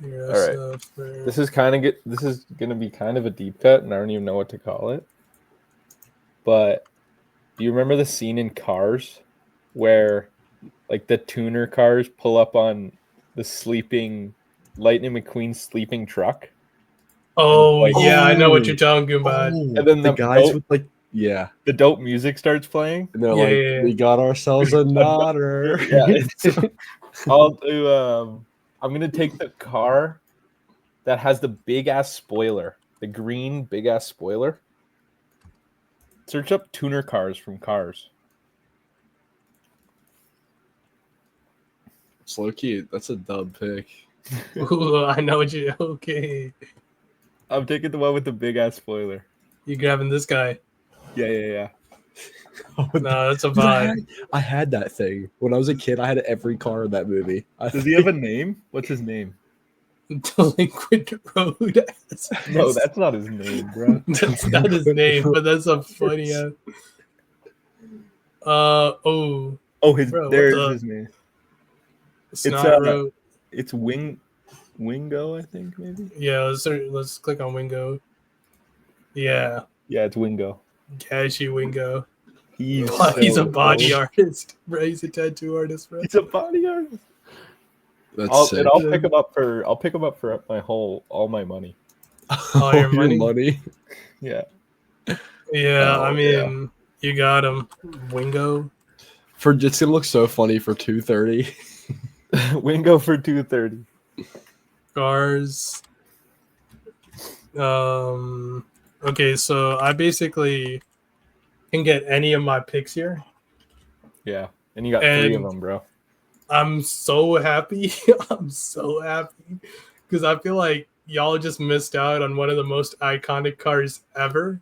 Yeah, all right. This is going to be kind of a deep cut, and I don't even know what to call it. But do you remember the scene in Cars where like the tuner cars pull up on the sleeping Lightning McQueen's sleeping truck? Oh, yeah, I know what you're talking about. And then the guys with the dope music starts playing. And they're we got ourselves a nodder. I'll do. I'm gonna take the car that has the big ass spoiler, the green big ass spoiler. Search up tuner cars from Cars. It's low key. That's a dub pick. Ooh, I know what you. Okay. I'm taking the one with the big ass spoiler. You grabbing this guy? Yeah. No, that's a vibe. I had that thing when I was a kid. I had every car in that movie. Does he have a name? What's his name? Delinquent Road. No, that's not his name, bro. That's not his name, but that's a funny ass. Oh, there's his name. It's Wingo, I think, maybe. Yeah, let's click on Wingo. Yeah, it's Wingo. Cashy Wingo. He's a body artist, bro. He's a tattoo artist, bro. He's a body artist. That's sick. I'll pick him up for all my money. All your money? Yeah. Yeah, I mean, you got him, Wingo. It's gonna look so funny for 230. Wingo for 230. Cars. Okay, so I basically can get any of my picks here. Yeah, and you got 3 of them, bro. I'm so happy. I'm so happy because I feel like y'all just missed out on one of the most iconic cars ever,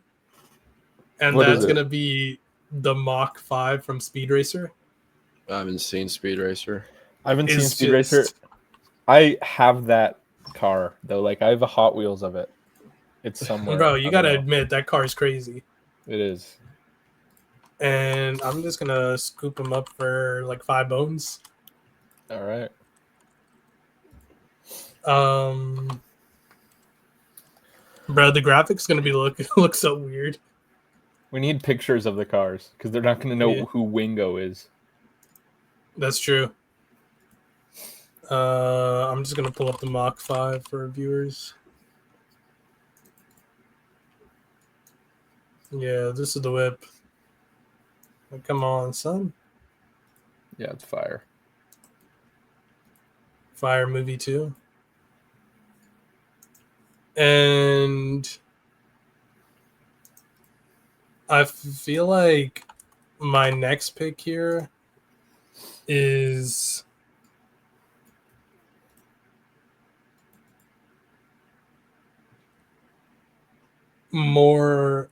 and that's gonna be the Mach 5 from Speed Racer. I haven't seen Speed Racer. Racer. I have that car though. Like I have a Hot Wheels of it. It's somewhere. Bro, you gotta admit that car is crazy. It is. And I'm just gonna scoop him up for like 5 bones. All right. Bro, the graphics gonna be look so weird. We need pictures of the cars because they're not gonna know who Wingo is. That's true. I'm just gonna pull up the Mach 5 for viewers. Yeah, this is the whip. Like, come on, son. Yeah, it's fire. Fire movie too. And I feel like my next pick here is more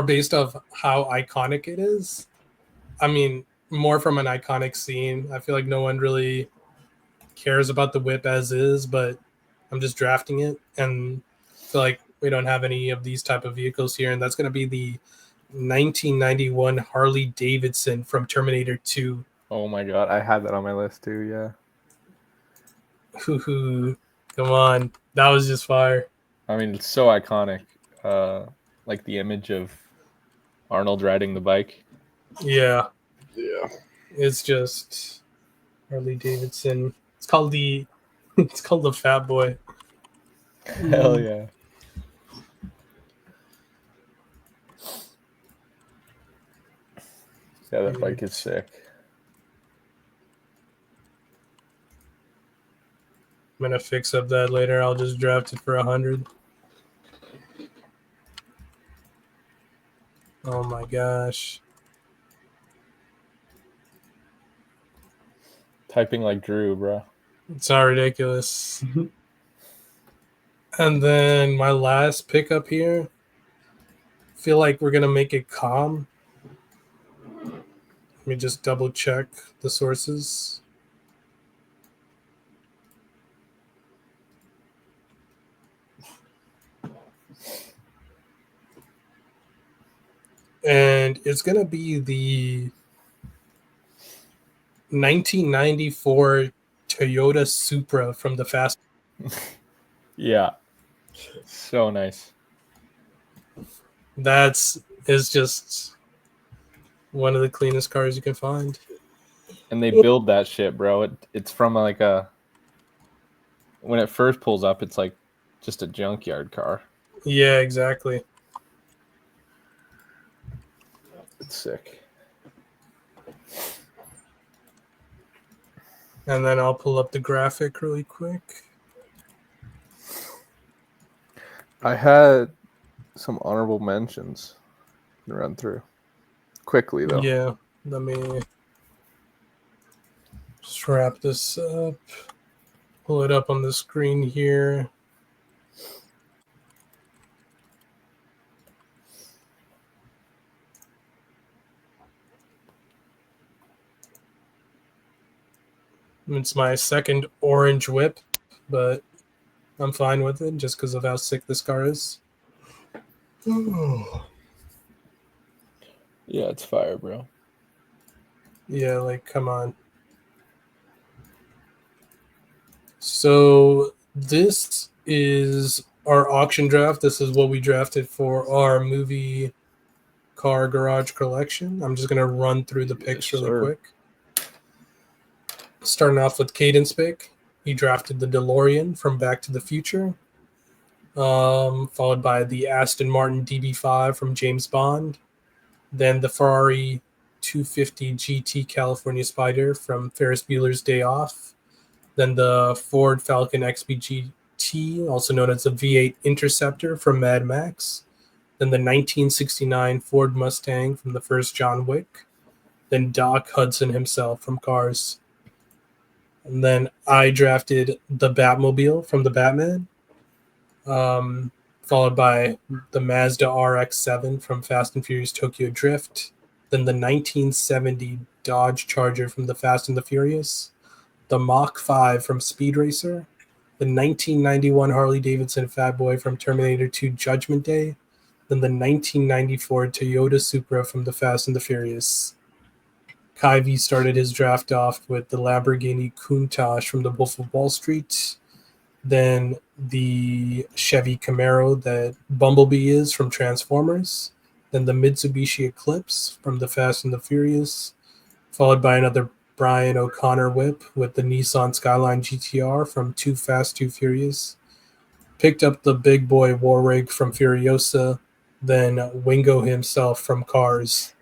based off how iconic it is. I mean, more from an iconic scene. I feel like no one really cares about the whip as is, but I'm just drafting it, and I feel like we don't have any of these type of vehicles here, and that's going to be the 1991 Harley Davidson from Terminator 2. Oh my god, I had that on my list too. Yeah. Hoo-hoo. Come on, that was just fire. I mean, it's so iconic. Like the image of Arnold riding the bike. Yeah, Yeah. it's just Harley Davidson. It's called the Fat Boy. Hell yeah. Yeah, that bike is sick. I'm gonna fix up that later. I'll just draft it for 100. Oh my gosh. Typing like Drew, bro. It's not ridiculous. And then my last pickup here. Feel like we're gonna make it calm. Let me just double check the sources. And it's gonna be the 1994 Toyota Supra from the Fast. Yeah. So nice. Is just one of the cleanest cars you can find. And they build that shit, bro. It's from like a when it first pulls up, it's like just a junkyard car. Yeah, exactly. It's sick. And then I'll pull up the graphic really quick. I had some honorable mentions to run through quickly though. Yeah, let me just wrap this up. Pull it up on the screen here. It's my second orange whip, but I'm fine with it just because of how sick this car is. Yeah, it's fire, bro. Yeah, like, come on. So this is our auction draft. This is what we drafted for our movie car garage collection. I'm just going to run through the picks really quick. Starting off with Cadence pick. He drafted the DeLorean from Back to the Future, followed by the Aston Martin DB5 from James Bond, then the Ferrari 250 GT California Spider from Ferris Bueller's Day Off, then the Ford Falcon XB also known as the V8 Interceptor from Mad Max, then the 1969 Ford Mustang from the first John Wick, then Doc Hudson himself from Cars. And then I drafted the Batmobile from the Batman, followed by the Mazda RX-7 from Fast and Furious Tokyo Drift, then the 1970 Dodge Charger from the Fast and the Furious, the Mach 5 from Speed Racer, the 1991 Harley-Davidson Fat Boy from Terminator 2 Judgment Day, then the 1994 Toyota Supra from the Fast and the Furious. Kyvie started his draft off with the Lamborghini Countach from the Wolf of Wall Street, then the Chevy Camaro that Bumblebee is from Transformers, then the Mitsubishi Eclipse from the Fast and the Furious, followed by another Brian O'Connor whip with the Nissan Skyline GTR from Too Fast, Too Furious, picked up the big boy Warwick from Furiosa, then Wingo himself from Cars.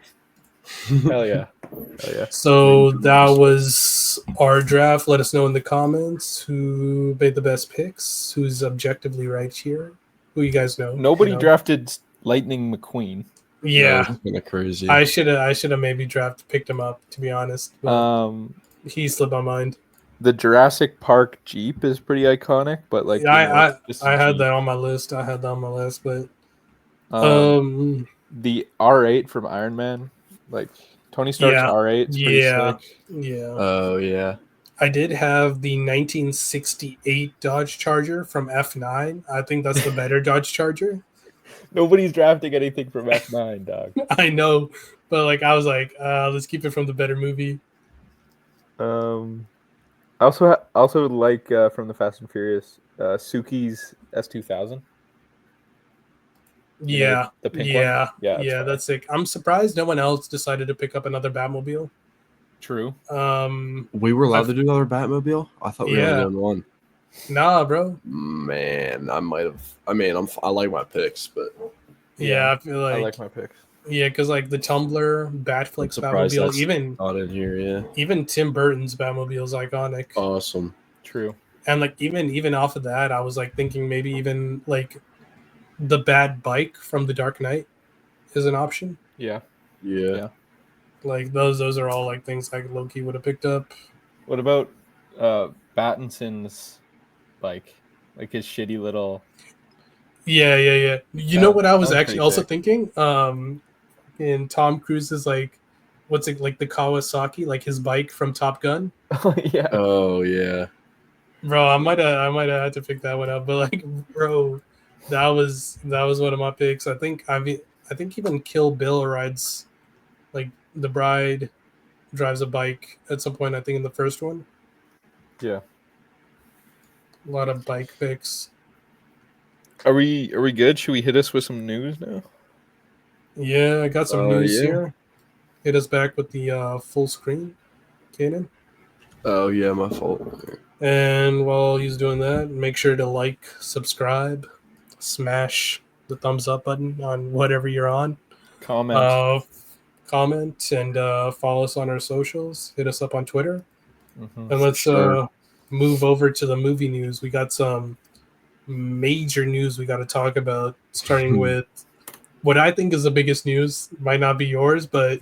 Hell yeah. Hell yeah. So that was our draft. Let us know in the comments who made the best picks, who's objectively right here. Who you guys know? Nobody you know? drafted Lightning McQueen. Yeah, kind of crazy. I should have maybe picked him up, to be honest. But he slipped my mind. The Jurassic Park Jeep is pretty iconic, but like I just a had Jeep. that on my list. But the R8 from Iron Man, like Tony Stark's R8 is pretty sick. Yeah. Oh yeah. I did have the 1968 Dodge Charger from F9. I think that's the better Dodge Charger. Nobody's drafting anything from F9, dog. I know, but like I was like, let's keep it from the better movie. I also like from the Fast and Furious, Suki's S2000. Yeah, the pink yeah, one? Yeah, yeah. That's sick. I'm surprised no one else decided to pick up another Batmobile. True. We were allowed to do another Batmobile? I thought we were only doing one. Nah, bro. Man, I might have. I mean, I like my picks, but yeah, I feel like I like my picks. Yeah, because like the Tumblr, Batflex Batmobile, even not in here, yeah. Even Tim Burton's Batmobile is iconic. Awesome. True. And like even off of that, I was like thinking maybe even like the Bat Bike from The Dark Knight is an option. Yeah. Like those are all like things like Loki would have picked up. What about Battinson's bike? Like his shitty little. Yeah. You know what I was actually also sick. thinking? In Tom Cruise's like, what's it like the Kawasaki, like his bike from Top Gun? Yeah. Oh yeah. Bro, I might have had to pick that one up, but like, bro, that was one of my picks. I think even Kill Bill rides, like the bride drives a bike at some point. I think in the first one. Yeah. A lot of bike picks. Are we good? Should we hit us with some news now? Yeah, I got some news yeah. here. Hit us back with the full screen, Kanan. Oh yeah, my fault. And while he's doing that, make sure to like, subscribe, smash the thumbs up button on whatever you're on. Comment, and follow us on our socials. Hit us up on Twitter. Mm-hmm. And let's move over to the movie news. We got some major news we got to talk about, starting with what I think is the biggest news. Might not be yours, but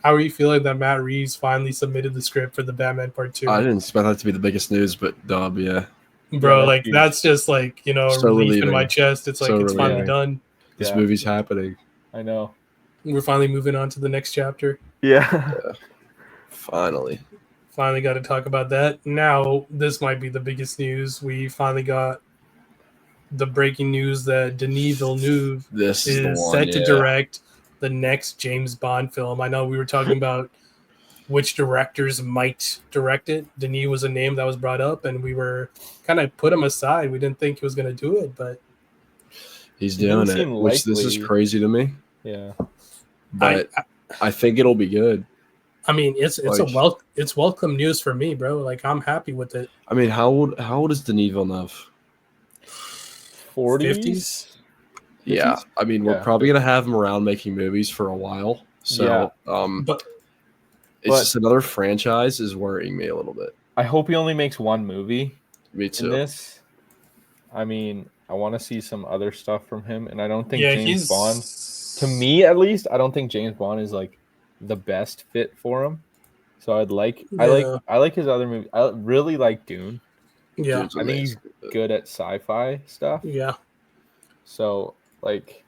how are you feeling that Matt Reeves finally submitted the script for the Batman Part 2? I didn't expect that to be the biggest news, but dub, yeah. Bro, yeah, like that's just like, a relief in my chest. It's like So it's finally relieving. done. This movie's happening. I know. We're finally moving on to the next chapter. Yeah. Finally got to talk about that. Now, this might be the biggest news. We finally got the breaking news that Denis Villeneuve is set to direct the next James Bond film. I know we were talking about which directors might direct it. Denis was a name that was brought up, and we were kind of put him aside. We didn't think he was going to do it, but he's doing it, which this is crazy to me. Yeah. But I think it'll be good. I mean, it's welcome news for me, bro. Like I'm happy with it. I mean, how old is Denis Villeneuve? 40s? Yeah. I mean, we're probably gonna have him around making movies for a while. So but it's just another franchise is worrying me a little bit. I hope he only makes one movie. Me too. In this. I mean, I want to see some other stuff from him, and I don't think James Bond, to me at least, I don't think James Bond is like the best fit for him. So I like his other movie. I really like Dune. Yeah, I think he's good at sci-fi stuff. Yeah. So like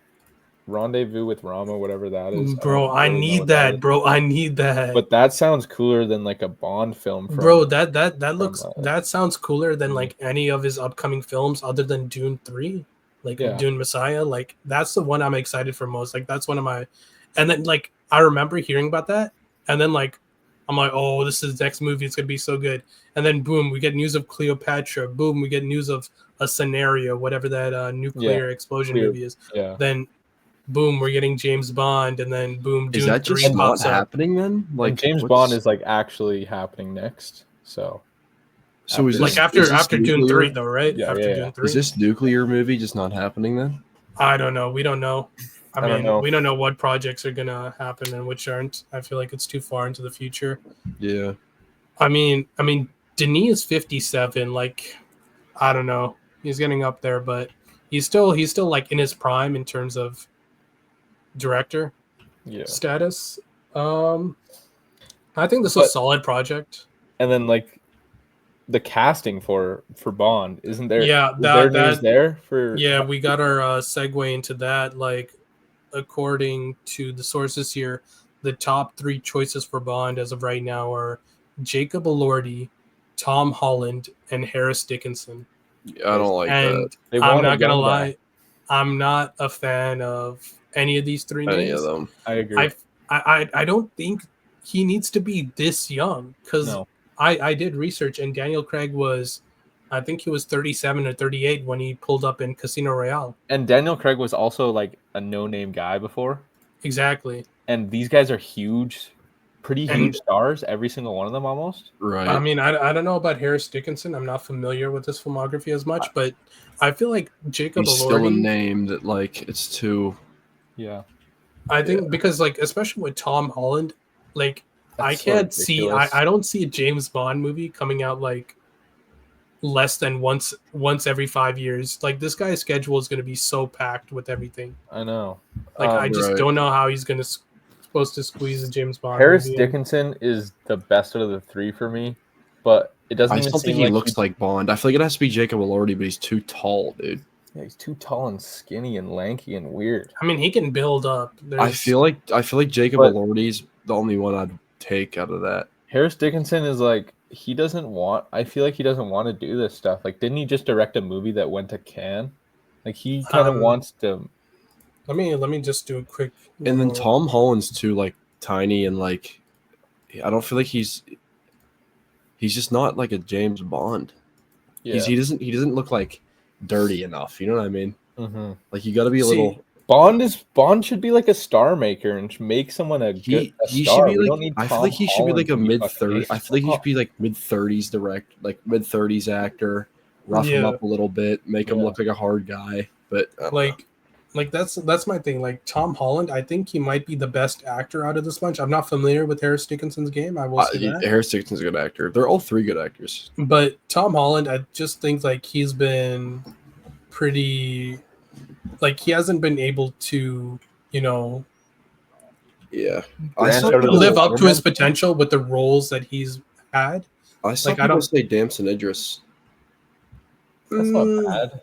Rendezvous with Rama, whatever that is. Bro, I need that, bro. I need that. But that sounds cooler than like a Bond film. Bro, that sounds cooler than like any of his upcoming films other than Dune 3. Like Dune Messiah. Like that's the one I'm excited for most. Like that's one of my, and then like I remember hearing about that, and then like I'm like, oh, this is the next movie. It's gonna be so good. And then boom, we get news of Cleopatra. Boom, we get news of a scenario, whatever that nuclear explosion movie is. Yeah. Then boom, we're getting James Bond, and then boom, Dune is that just not happening then? Like James Bond is like actually happening next. So So is After- this Like is this after Dune nuclear? 3 though, right? Yeah, After yeah, Dune yeah. 3. Is this nuclear movie just not happening then? I don't know. We don't know. I I don't mean, know. we don't know what projects are gonna happen and which aren't. I feel like it's too far into the future. Yeah. I mean, Denis is 57. Like, I don't know. He's getting up there, but he's still like in his prime in terms of director Yeah. status. I think this is a But- solid project. And then like the casting for Bond, isn't there? Yeah, is there news that there for? yeah, we got our segue into that. Like, according to the sources here, the top 3 choices for Bond as of right now are Jacob Elordi, Tom Holland, and Harris Dickinson. I don't like that. And They I'm want a not gonna young guy. lie, I'm not a fan of any of these 3 Any names. of them. I agree. I don't think he needs to be this young, because No. I did research, and Daniel Craig was, I think he was 37 or 38 when he pulled up in Casino Royale. And Daniel Craig was also like a no-name guy before. Exactly. And these guys are huge, pretty And- huge stars. Every single one of them, almost. Right. I mean, I don't know about Harris Dickinson. I'm not familiar with his filmography as much, but I feel like Jacob He's still a Elordi. name that like it's too. Yeah. I think because like especially with Tom Holland, like I That's so can't see. ridiculous. I don't see a James Bond movie coming out like less than once every 5 years. Like this guy's schedule is going to be so packed with everything. I know. Like I just Right. don't know how he's going to supposed to squeeze a James Bond. Harris movie in. Dickinson is the best out of the 3 for me, but it doesn't I even still seem think he like looks like Bond. I feel like it has to be Jacob Elordi, but he's too tall, dude. Yeah, he's too tall and skinny and lanky and weird. I mean, he can build up. I feel like Jacob But- Elordi's the only one I'd take out of that. Harris Dickinson is like he doesn't want. I feel like he doesn't want to do this stuff. Like, didn't he just direct a movie that went to Cannes? Like, he kind of wants to. Let me just do a quick. And then little- Tom Holland's too like tiny and like I don't feel like he's just not like a James Bond. Yeah. He doesn't look like dirty enough. You know what I mean? Mm-hmm. Like you got to be a See, little. Bond should be like a star maker and make someone a He star. should be We don't like. need I feel Tom like he should be Holland like a to be mid fucking 30. ace. I feel like he should be like mid-30s direct, like mid-30s actor. Rough him Yeah. up a little bit, make him Yeah. look like a hard guy. But I don't know. like that's my thing. Like Tom Holland, I think he might be the best actor out of this bunch. I'm not familiar with Harris Dickinson's game. I will say that. Harris Dickinson's a good actor. They're all 3 good actors. But Tom Holland, I just think like he's been pretty, like he hasn't been able to, you know, Yeah, Branch saw out of people- live up to his romance. potential with the roles that he's had. I saw like, I people don't- say Damson Idris. That's not Mm, bad.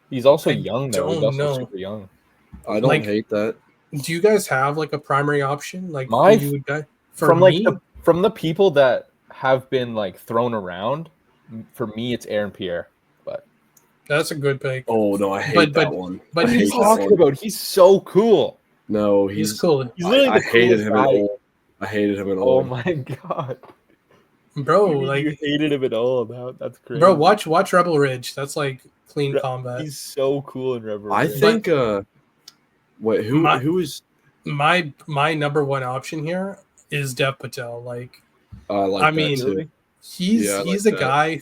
He's also I young though. He's don't also know. super young. I don't Like, hate that. Do you guys have like a primary option? Like My- who you would guy for From me? like from the people that have been like thrown around, for me it's Aaron Pierre. But That's a good pick. Oh no, I hate But- that one. but I he's hate that talking one. about he's so cool. No, He's he's cool, He's literally I the hated coolest him at guy. all. I hated him at Oh all. my god. bro. You Like, hated him at all. That's crazy. bro, watch Rebel Ridge. That's like clean Re- combat. He's so cool in Rebel I Ridge. think. Wait, who is? My number one option here is Dev Patel. Like I like I that mean, too. he's Yeah, I he's like a that. guy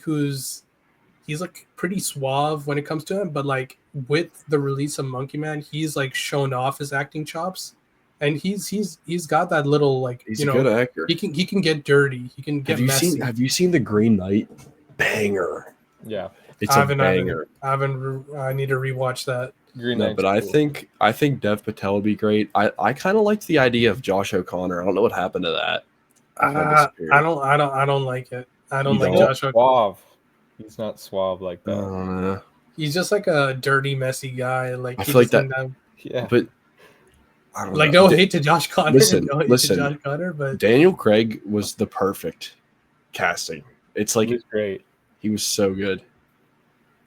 he's like pretty suave when it comes to him, but like with the release of Monkey Man, he's like shown off his acting chops, and he's got that little like He's you a know good actor. he can get dirty, he can get Have you messy. seen? Have you seen the Green Knight? Banger. yeah. It's a I banger. I need to rewatch that. Green No, Knight's but I cool. think Dev Patel would be great. I kind of liked the idea of Josh O'Connor. I don't know what happened to that. I don't like it. I don't You like don't? Josh O'Connor. suave. He's not suave like I that. don't know. He's just like a dirty, messy guy. Like I he feel like doesn't that- have- Yeah. But I don't like know. no hate to Josh Connor. Listen, no hate listen. to Josh Connor, but Daniel Craig was the perfect casting. It's like he was great. he was so good.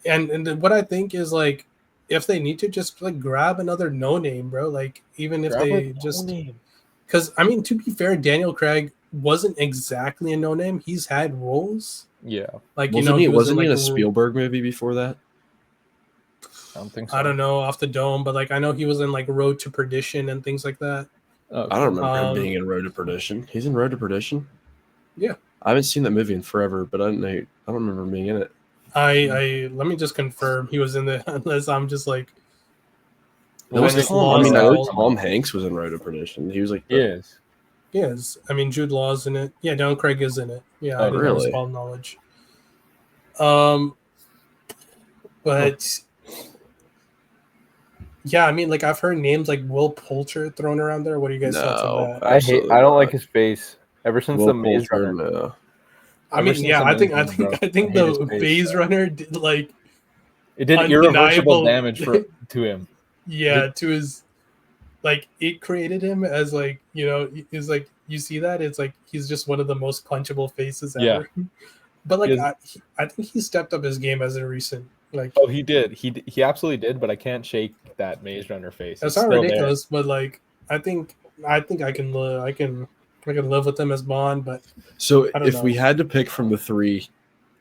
and then what I think is like if they need to just like grab another no name, bro. Like even if Grab they a just name. because I mean to be fair, Daniel Craig wasn't exactly a no name. He's had roles Yeah. like Wasn't he? was Wasn't he in a like, Spielberg movie before that? I don't think so. I don't know off the dome, but like I know he was in like Road to Perdition and things like that. Oh, I don't remember him Um, being in Road to Perdition. He's in Road to Perdition. I haven't seen that movie in forever, but I don't know. I don't remember being in it. I let me just confirm he was in the unless I'm just like That was just Tom. I lost mean, I it know all. Tom Hanks was in Road to Perdition. He was like, He is. Yes, I mean Jude Law's in it. Yeah, Daniel Craig is in it. Yeah, Oh, I didn't have really? small knowledge. But yeah, I mean, like I've heard names like Will Poulter thrown around there. What are you guys' thoughts on no, that? absolutely I don't not. like his face. Ever since Will the Maze Poulter, Runner. no. I Ever mean, since yeah, the I Maze think Runner, bro. I think hate his the face. Maze Runner did like It did irreversible undeniable damage to him. Yeah, to his like it created him as like is like you see that it's like he's just one of the most punchable faces Yeah. ever. But like He is- I think he stepped up his game as a recent like. Oh, he did. He absolutely did. But I can't shake that Maze Runner face. That's It's not still ridiculous, but like I think I can I can live with him as Bond, but So I don't if know. we had to pick from the three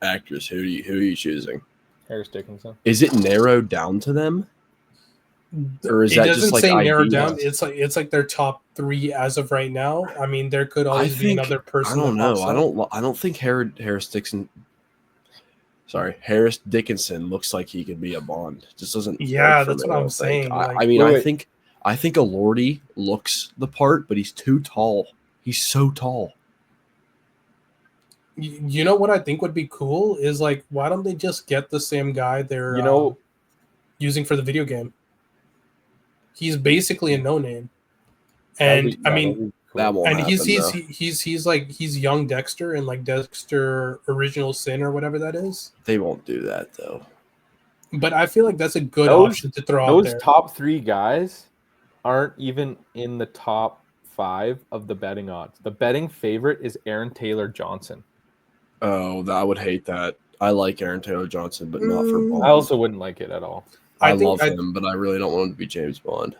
actors, who are you choosing? there. Harris Dickinson. Is it narrowed down to them? Or is it that doesn't just like say narrowed ideas? down. It's like their top 3 as of right now. I mean, there could I always be think another I person don't that know. pops up. I don't think Harris Dickinson looks like he could be a Bond. Just doesn't. Yeah, work for that's me, what I I'm don't think. saying. Like, I mean, Wait. I think Elordi looks the part, but he's too tall. He's so tall. you know what I think would be cool is like, why don't they just get the same guy they're using for the video game? He's basically a no name, and I mean, That won't and happen. he's like he's young Dexter and like Dexter Original Sin or whatever that is. They won't do that though. But I feel like that's a good Those- option to throw out Those there. top 3 guys aren't even in the top 5 of the betting odds. The betting favorite is Aaron Taylor Johnson. Oh, I would hate that. I like Aaron Taylor Johnson, but not for Bond. I also wouldn't like it at all. I think love him, but I really don't want him to be James Bond.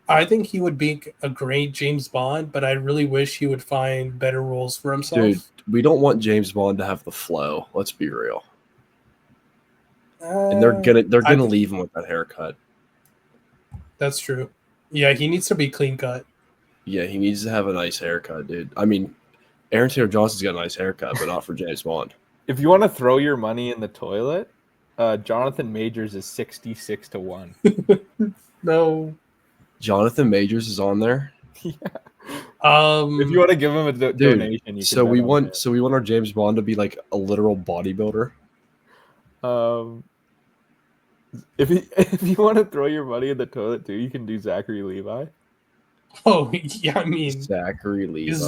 I think he would be a great James Bond, but I really wish he would find better roles for himself. Dude, we don't want James Bond to have the flow. Let's be real. And they're gonna leave him with that haircut. That's true. Yeah, he needs to be clean cut. Yeah, he needs to have a nice haircut, dude. I mean, Aaron Taylor Johnson's got a nice haircut, but not for James Bond. If you want to throw your money in the toilet, Jonathan Majors is 66 to 1. No. Jonathan Majors is on there. If you want to give him a donation, you so can we bet on want it. our James Bond to be like a literal bodybuilder. If you want to throw your money in the toilet too, you can do Zachary Levi. Oh yeah, I mean, Zachary Levi. is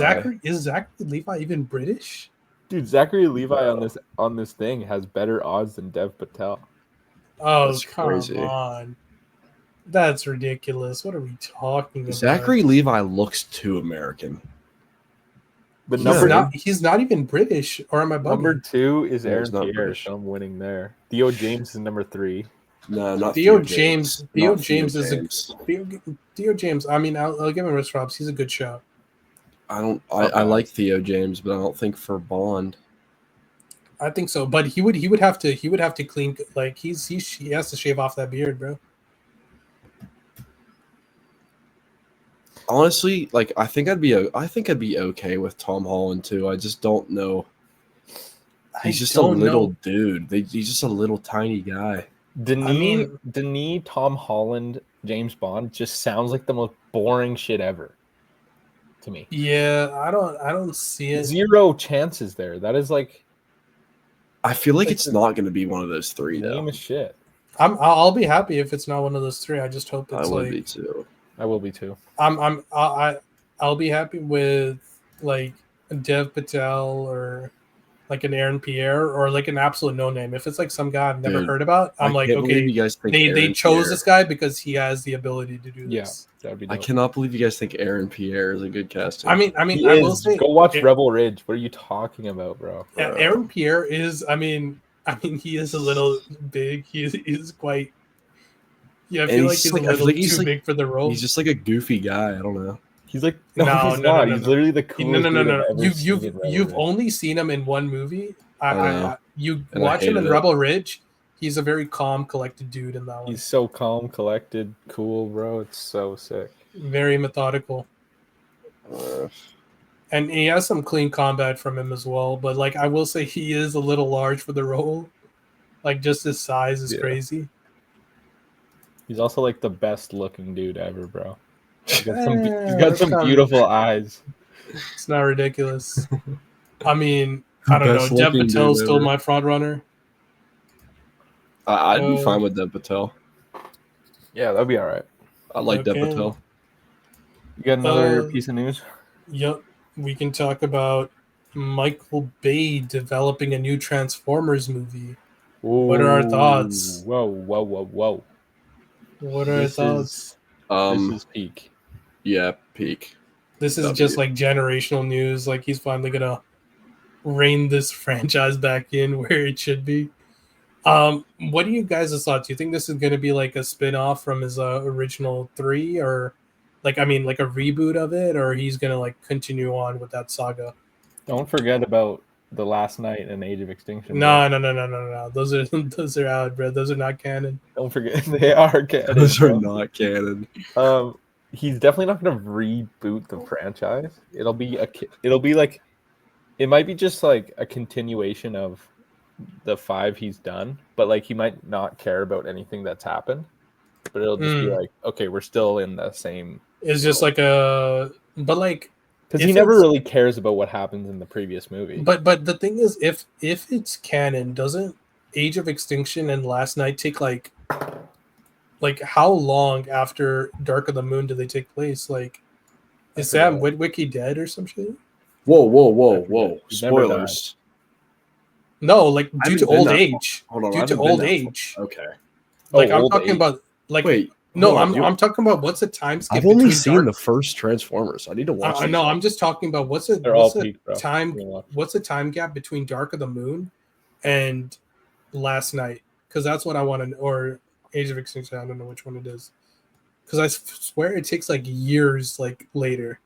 Zachary Levi even British? Dude, Zachary Levi on this thing has better odds than Dev Patel. Oh, That's come crazy. on. That's ridiculous. What are we talking about? Zachary Levi looks too American. The he's not even British, or am I bugging? number 2 is No, Aaron he's not Pierre, British. so I'm winning there. Theo James is number 3. No, not Theo Theo James. James. Theo Not Theo James is James. Theo James. I mean, I'll give him Rich Robs. He's a good shout. I like Theo James, but I don't think for Bond. I think so, but he would have to clean, like he has to shave off that beard, bro. Honestly, like I think I'd be okay with Tom Holland too. I just don't know. He's just a little dude. He's just a little tiny guy. Denis, Tom Holland, James Bond just sounds like the most boring shit ever to me. Yeah, I don't see it. 0 chances there. That is like, I feel like it's not going to be one of those 3 though. name of shit. I'll be happy if it's not one of those 3. I just hope it's I would like be too. I will be too. I'll be happy with like a Dev Patel or like an Aaron Pierre or like an absolute no name. If it's like some guy I've never Dude, heard about, I'm I like, can't believe okay, you guys think they Aaron chose Pierre- this guy because he has the ability to do Yeah, this. that would be I dope. cannot believe you guys think Aaron Pierre is a good casting. I mean, He I will is. say, Go watch Rebel Ridge. What are you talking about, bro? Aaron Pierre is. I mean, he is a little big. He is quite. Yeah, I feel like he's a little too big for the role. He's just like a goofy guy. I don't know. He's like No, he's no, not. no, He's no. literally the coolest. No. Dude I've ever seen in Rebel You've Ridge. only seen him in one movie. You And I watch him in hated it. Rebel Ridge. He's a very calm, collected dude in that one. He's so calm, collected, cool, bro. It's so sick. Very methodical. And he has some clean combat from him as well. But like I will say, he is a little large for the role. Like just his size is crazy. He's also like the best looking dude ever, bro. He's got That's some kinda- beautiful eyes. It's not ridiculous. I mean, I don't know. Best Dev looking Patel's dude still ever. my front runner. I'd be fine with Dev Patel. Yeah, that'd be all right. I like Dev Okay. Patel. You got another Uh, piece of news? Yep. We can talk about Michael Bay developing a new Transformers movie. What are our thoughts? Whoa. What are our thoughts? This is peak. Yeah, peak. This is W. just like generational news. Like he's finally gonna rein this franchise back in where it should be. What do you guys' thoughts? Do you think this is gonna be like a spin-off from his original 3, or like a reboot of it, or he's gonna like continue on with that saga? Don't forget about The Last Night and Age of Extinction. No. Those are out, bro. Those are not canon. Don't forget they are canon. Those are bro. not canon. He's definitely not going to reboot the franchise. It'll be like, it might be just like a continuation of the 5 he's done, but like he might not care about anything that's happened. But it'll just be like, okay, we're still in the same. It's just like but like because if he never it's- really cares about what happens in the previous movie. But the thing is, if it's canon, doesn't Age of Extinction and Last Night take like how long after Dark of the Moon do they take place? Like, is Sam Witwicky dead or some shit? Whoa. He's never Spoilers. No, like I due haven't to been old that age. Hold on. I Due to haven't been old that age. far. Okay. Like Oh, I'm old talking age. about like Wait. no, hold on, I'm talking about what's the time skip. I've only between seen Dark- the first Transformers. I need to watch. no, I'm just talking about what's They're all the peak, bro. time You know what? what's the time gap between Dark of the Moon and Last Night? Because that's what I want to, or Age of Extinction. I don't know which one it is. Because I swear it takes like years like later.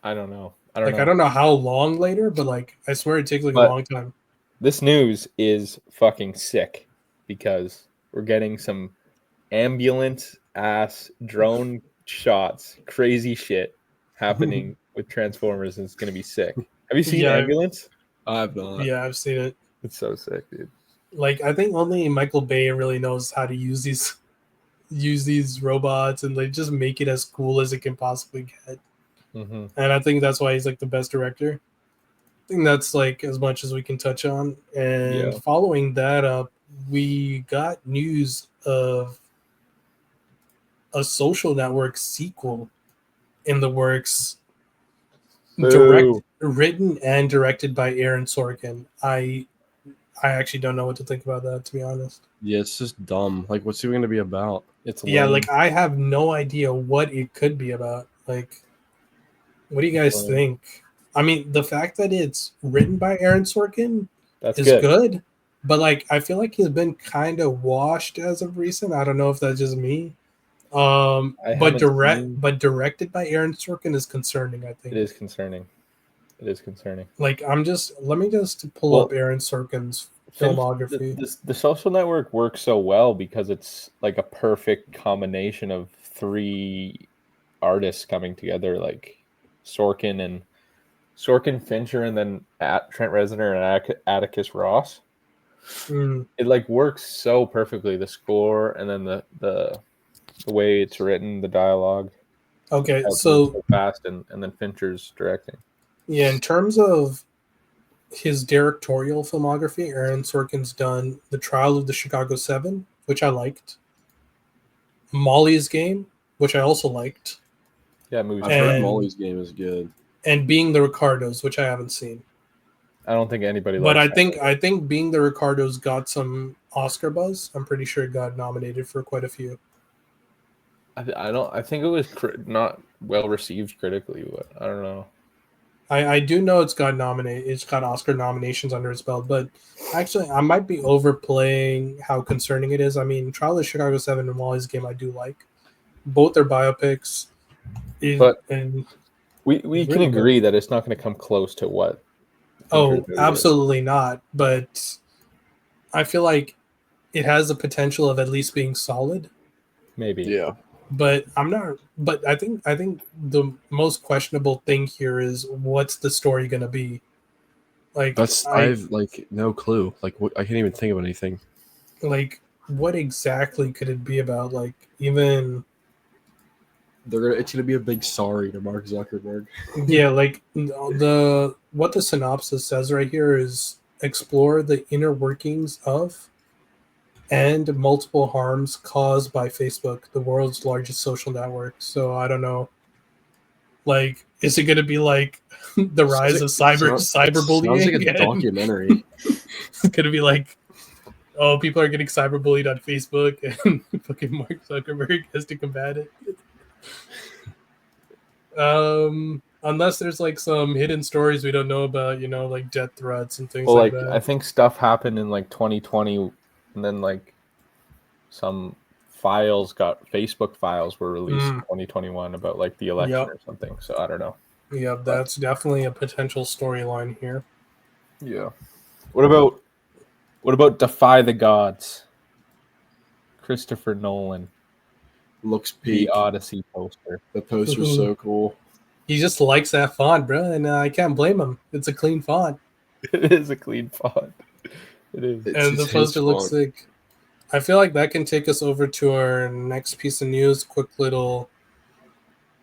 I don't know. I don't know how long later, but like I swear it takes like a long time. This news is fucking sick because we're getting some ambulance ass drone shots, crazy shit happening with Transformers, and it's gonna be sick. Have you seen Yeah. Ambulance? I've not. Yeah, I've seen it. It's so sick, dude. Like I think only Michael Bay really knows how to use these robots and like just make it as cool as it can possibly get. Mm-hmm. And I think that's why he's like the best director. I think that's like as much as we can touch on. And following that up, we got news of a Social Network sequel in the works, written and directed by Aaron Sorkin. I actually don't know what to think about that, to be honest. Yeah, it's just dumb. Like, what's it going to be about? It's Yeah, lame. like I have no idea what it could be about. Like, what do you guys think? I mean, the fact that it's written by Aaron Sorkin is good, but like I feel like he's been kind of washed as of recent. I don't know if that's just me. But directed by Aaron Sorkin is concerning, I think. It is concerning. Like let me just pull up Aaron Sorkin's filmography. The Social Network works so well because it's like a perfect combination of 3 artists coming together, like Sorkin, Fincher, and then Trent Reznor and Atticus Ross. It like works so perfectly. The score and then the way it's written, the dialogue. Okay, so fast, and then Fincher's directing. Yeah, in terms of his directorial filmography, Aaron Sorkin's done The Trial of the Chicago 7, which I liked. Molly's Game, which I also liked. Yeah, movie. I've heard Molly's Game is good. And Being the Ricardos, which I haven't seen. I don't think anybody. But I think Being the Ricardos got some Oscar buzz. I'm pretty sure it got nominated for quite a few. I think it was not well received critically, but I don't know. I do know it's got nominated. It's got Oscar nominations under its belt, but actually, I might be overplaying how concerning it is. I mean, Trial of Chicago 7 and Molly's Game, I do like. Both are biopics. But we can agree that it's not going to come close to what. Oh, absolutely not. But I feel like it has the potential of at least being solid. Maybe. Yeah. but I'm not. But I think the most questionable thing here is what's the story gonna be. Like I have like no clue. Like I can't even think of anything. like what exactly could it be about? Like even It's gonna be a big sorry to Mark Zuckerberg. yeah, like what the synopsis says right here is explore the inner workings of and multiple harms caused by Facebook, the world's largest social network. So I don't know. Like, is it gonna be like the rise of Sounds like cyberbullying? a documentary. It's gonna be like, oh, people are getting cyberbullied on Facebook, and fucking Mark Zuckerberg has to combat it. Unless there's like some hidden stories we don't know about, like death threats and things Well, like like that. I think stuff happened in like 2020, and then like some Facebook files were released in 2021 about like the election Yep. or something. So I don't know. Yeah, that's definitely a potential storyline here. Yeah. What about Defy the Gods? Christopher Nolan, Looks the peak. Odyssey poster. The poster's so cool. He just likes that font, bro, and I can't blame him. It's a clean font. It is a clean font. It is. And the poster looks sick. I feel like that can take us over to our next piece of news. Quick little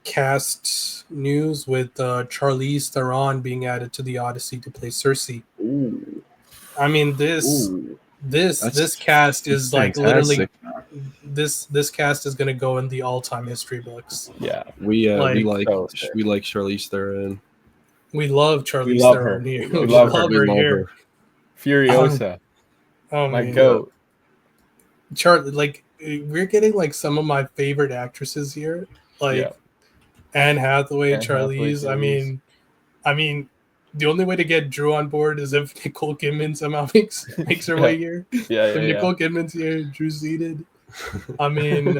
cast news with Charlize Theron being added to the Odyssey to play Cersei. Ooh. I mean, this cast is like literally this cast is gonna go in the all-time history books. Yeah, we like so Charlize Theron. We love Charlize We love Theron her. here. We love her. her here. Furiosa, my man. goat. Like we're getting like some of my favorite actresses here, like Anne Hathaway, Charlize. I mean, the only way to get Drew on board is if Nicole Kidman somehow makes her way here. If Nicole Kidman's here, Drew's seated. I mean,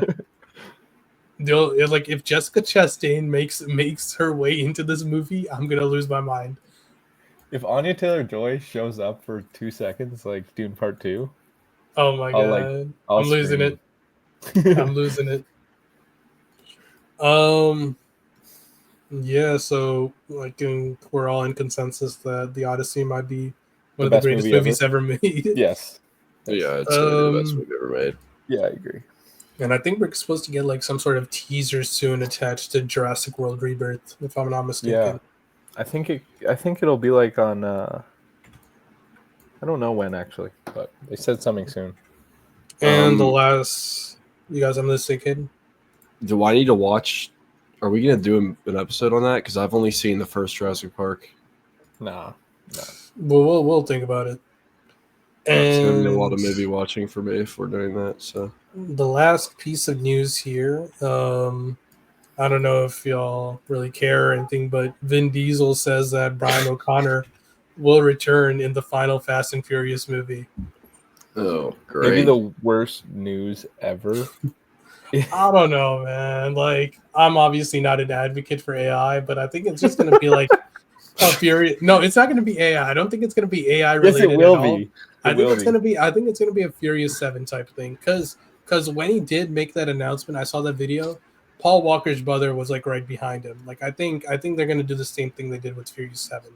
if Jessica Chastain makes her way into this movie, I'm gonna lose my mind. If Anya Taylor-Joy shows up for 2 seconds, like Dune Part 2, oh my god, I'm losing it. I'm losing it. Yeah, so like we're all in consensus that the Odyssey might be one of the greatest movies ever made. Yes. Yeah, it's the best movie ever made. Yeah, I agree. And I think we're supposed to get like some sort of teaser soon attached to Jurassic World Rebirth, if I'm not mistaken. Yeah, I think it'll be like on. I don't know when actually, but they said something soon. And the last, you guys, I'm mistaken. Do I need to watch? Are we gonna do an episode on that? Because I've only seen the first Jurassic Park. Nah. Well, we'll think about it. And it's gonna be a lot of movie watching for me if we're doing that. So the last piece of news here. I don't know if y'all really care or anything, but Vin Diesel says that Brian O'Connor will return in the final Fast and Furious movie. Oh, great! Maybe the worst news ever. I don't know, man. Like, I'm obviously not an advocate for AI, but I think it's just going to be like a Furious. No, it's not going to be AI. I don't think it's going to be AI related. Yes, it will at all. be. I think it's going to be a Furious 7 type thing. Because when he did make that announcement, I saw that video. Paul Walker's brother was like right behind him. Like, I think they're going to do the same thing they did with Furious 7.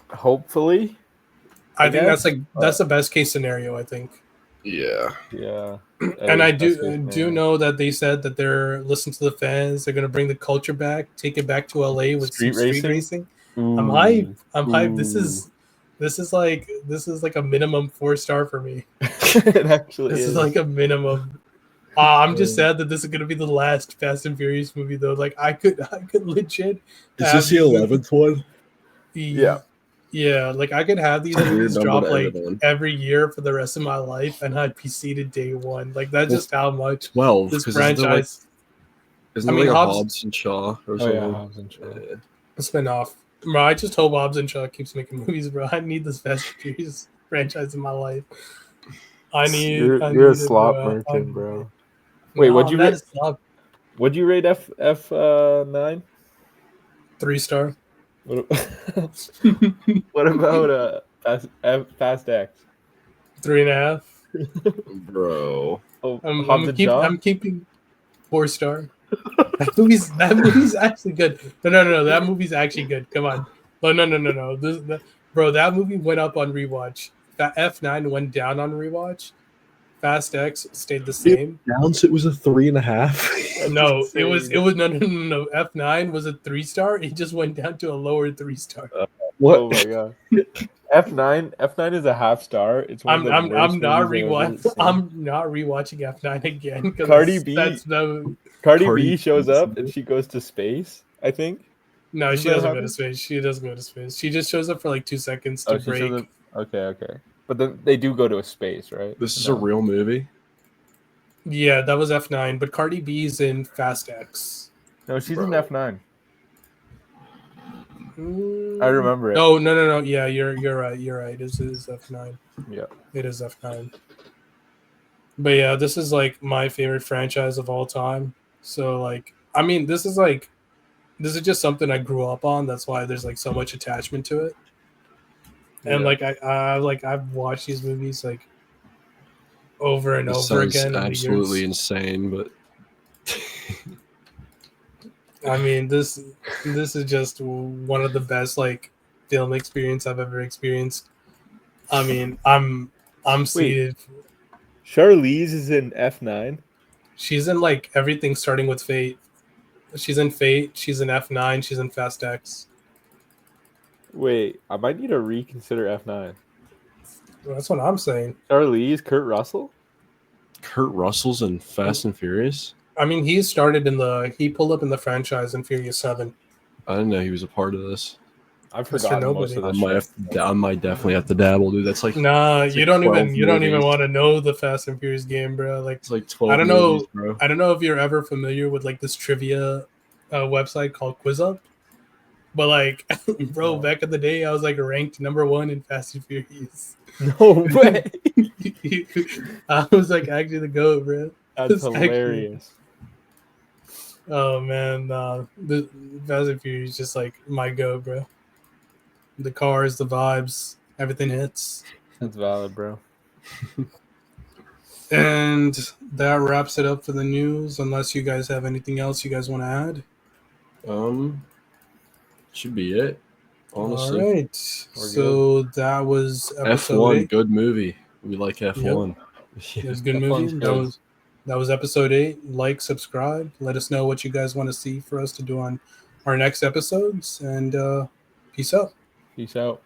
Hopefully. I think that's the best case scenario, I think. Yeah. And I do know that they said that they're listening to the fans. They're gonna bring the culture back, take it back to LA with street racing. I'm hyped. This is like a minimum 4-star for me. It actually is like a minimum. I'm just sad that this is gonna be the last Fast and Furious movie though. Like I could legit. Is this the 11th one? Yeah, like I could have these movies drop like every year for the rest of my life, and I'd be seated day one. Like that's just how much 12 this franchise. Isn't it like a Hobbs and Shaw or something? Yeah, Hobbs and Shaw. A spinoff. Bro, I just hope Hobbs and Shaw keeps making movies, bro. I need this Fast and Furious franchise in my life. You're a slop merchant, bro. Wait, what'd you rate F9? 3-star. What about Fast X? 3.5. Bro. Oh, I'm, Hobbs and Shaw? I'm keeping 4-star. That movie's actually good. No. That movie's actually good. Come on. Oh, no. Bro, that movie went up on rewatch. That F9 went down on rewatch. Fast X stayed the same. Bounce, it was a 3.5. No, insane. it was no. F9 was a 3-star. It just went down to a lower 3-star. What? Oh my god. F9 is a half star. It's one I'm of the worst movies I've ever seen. I'm not rewatching F9 again because Cardi B- That's no. Cardi Cardi B shows B, up isn't and it? she goes to space, I think. No, Does she that doesn't go happen? to space. She doesn't go to space. She just shows up for like 2 seconds to Oh, she shows break. up. Okay. But then they do go to a space, right? This is No. a real movie. Yeah, that was F9, but Cardi B's in Fast X. No, she's in Bro. F9. Mm. I remember it. Oh no. Yeah, you're right. It is F9. Yeah. It is F9. But yeah, this is like my favorite franchise of all time. So like, I mean, this is just something I grew up on. That's why there's like so much attachment to it. And Yeah. like I've watched these movies like over and This over sounds again. absolutely insane, but I mean, this is just one of the best like film experience I've ever experienced. I mean, I'm seated. Charlize is in F9. She's in like everything starting with Fate. She's in Fate. She's in F9. She's in Fast X. Wait, I might need to reconsider F9. That's what I'm saying. Charlize, Kurt Russell? Kurt Russell's in Fast and Furious? I mean, he pulled up in the franchise in Furious 7. I didn't know he was a part of this. I've Mr. forgotten most of Nobody. this shit. I might definitely have to dabble, dude. That's like Nah, It's you like don't 12 even movies. want to know the Fast and Furious game, bro. Like, it's like 12 I don't know. movies, bro. I don't know if you're ever familiar with like this trivia website called QuizUp, but like, bro, No. back in the day, I was like ranked number 1 in Fast and Furious. No way. I was like actually the GOAT, bro. That's It's actually- hilarious. Oh man, the Fast and Furious is just like my GOAT, bro. The cars, the vibes, everything hits. That's valid, bro. And that wraps it up for the news. Unless you guys have anything else you guys want to add. Should be it. Honestly, All right. We're So that was episode F1, 8. good movie. We like F1. It was a good That movie. one's good. That was episode 8. Like, subscribe. Let us know what you guys want to see for us to do on our next episodes. And peace out. Peace out.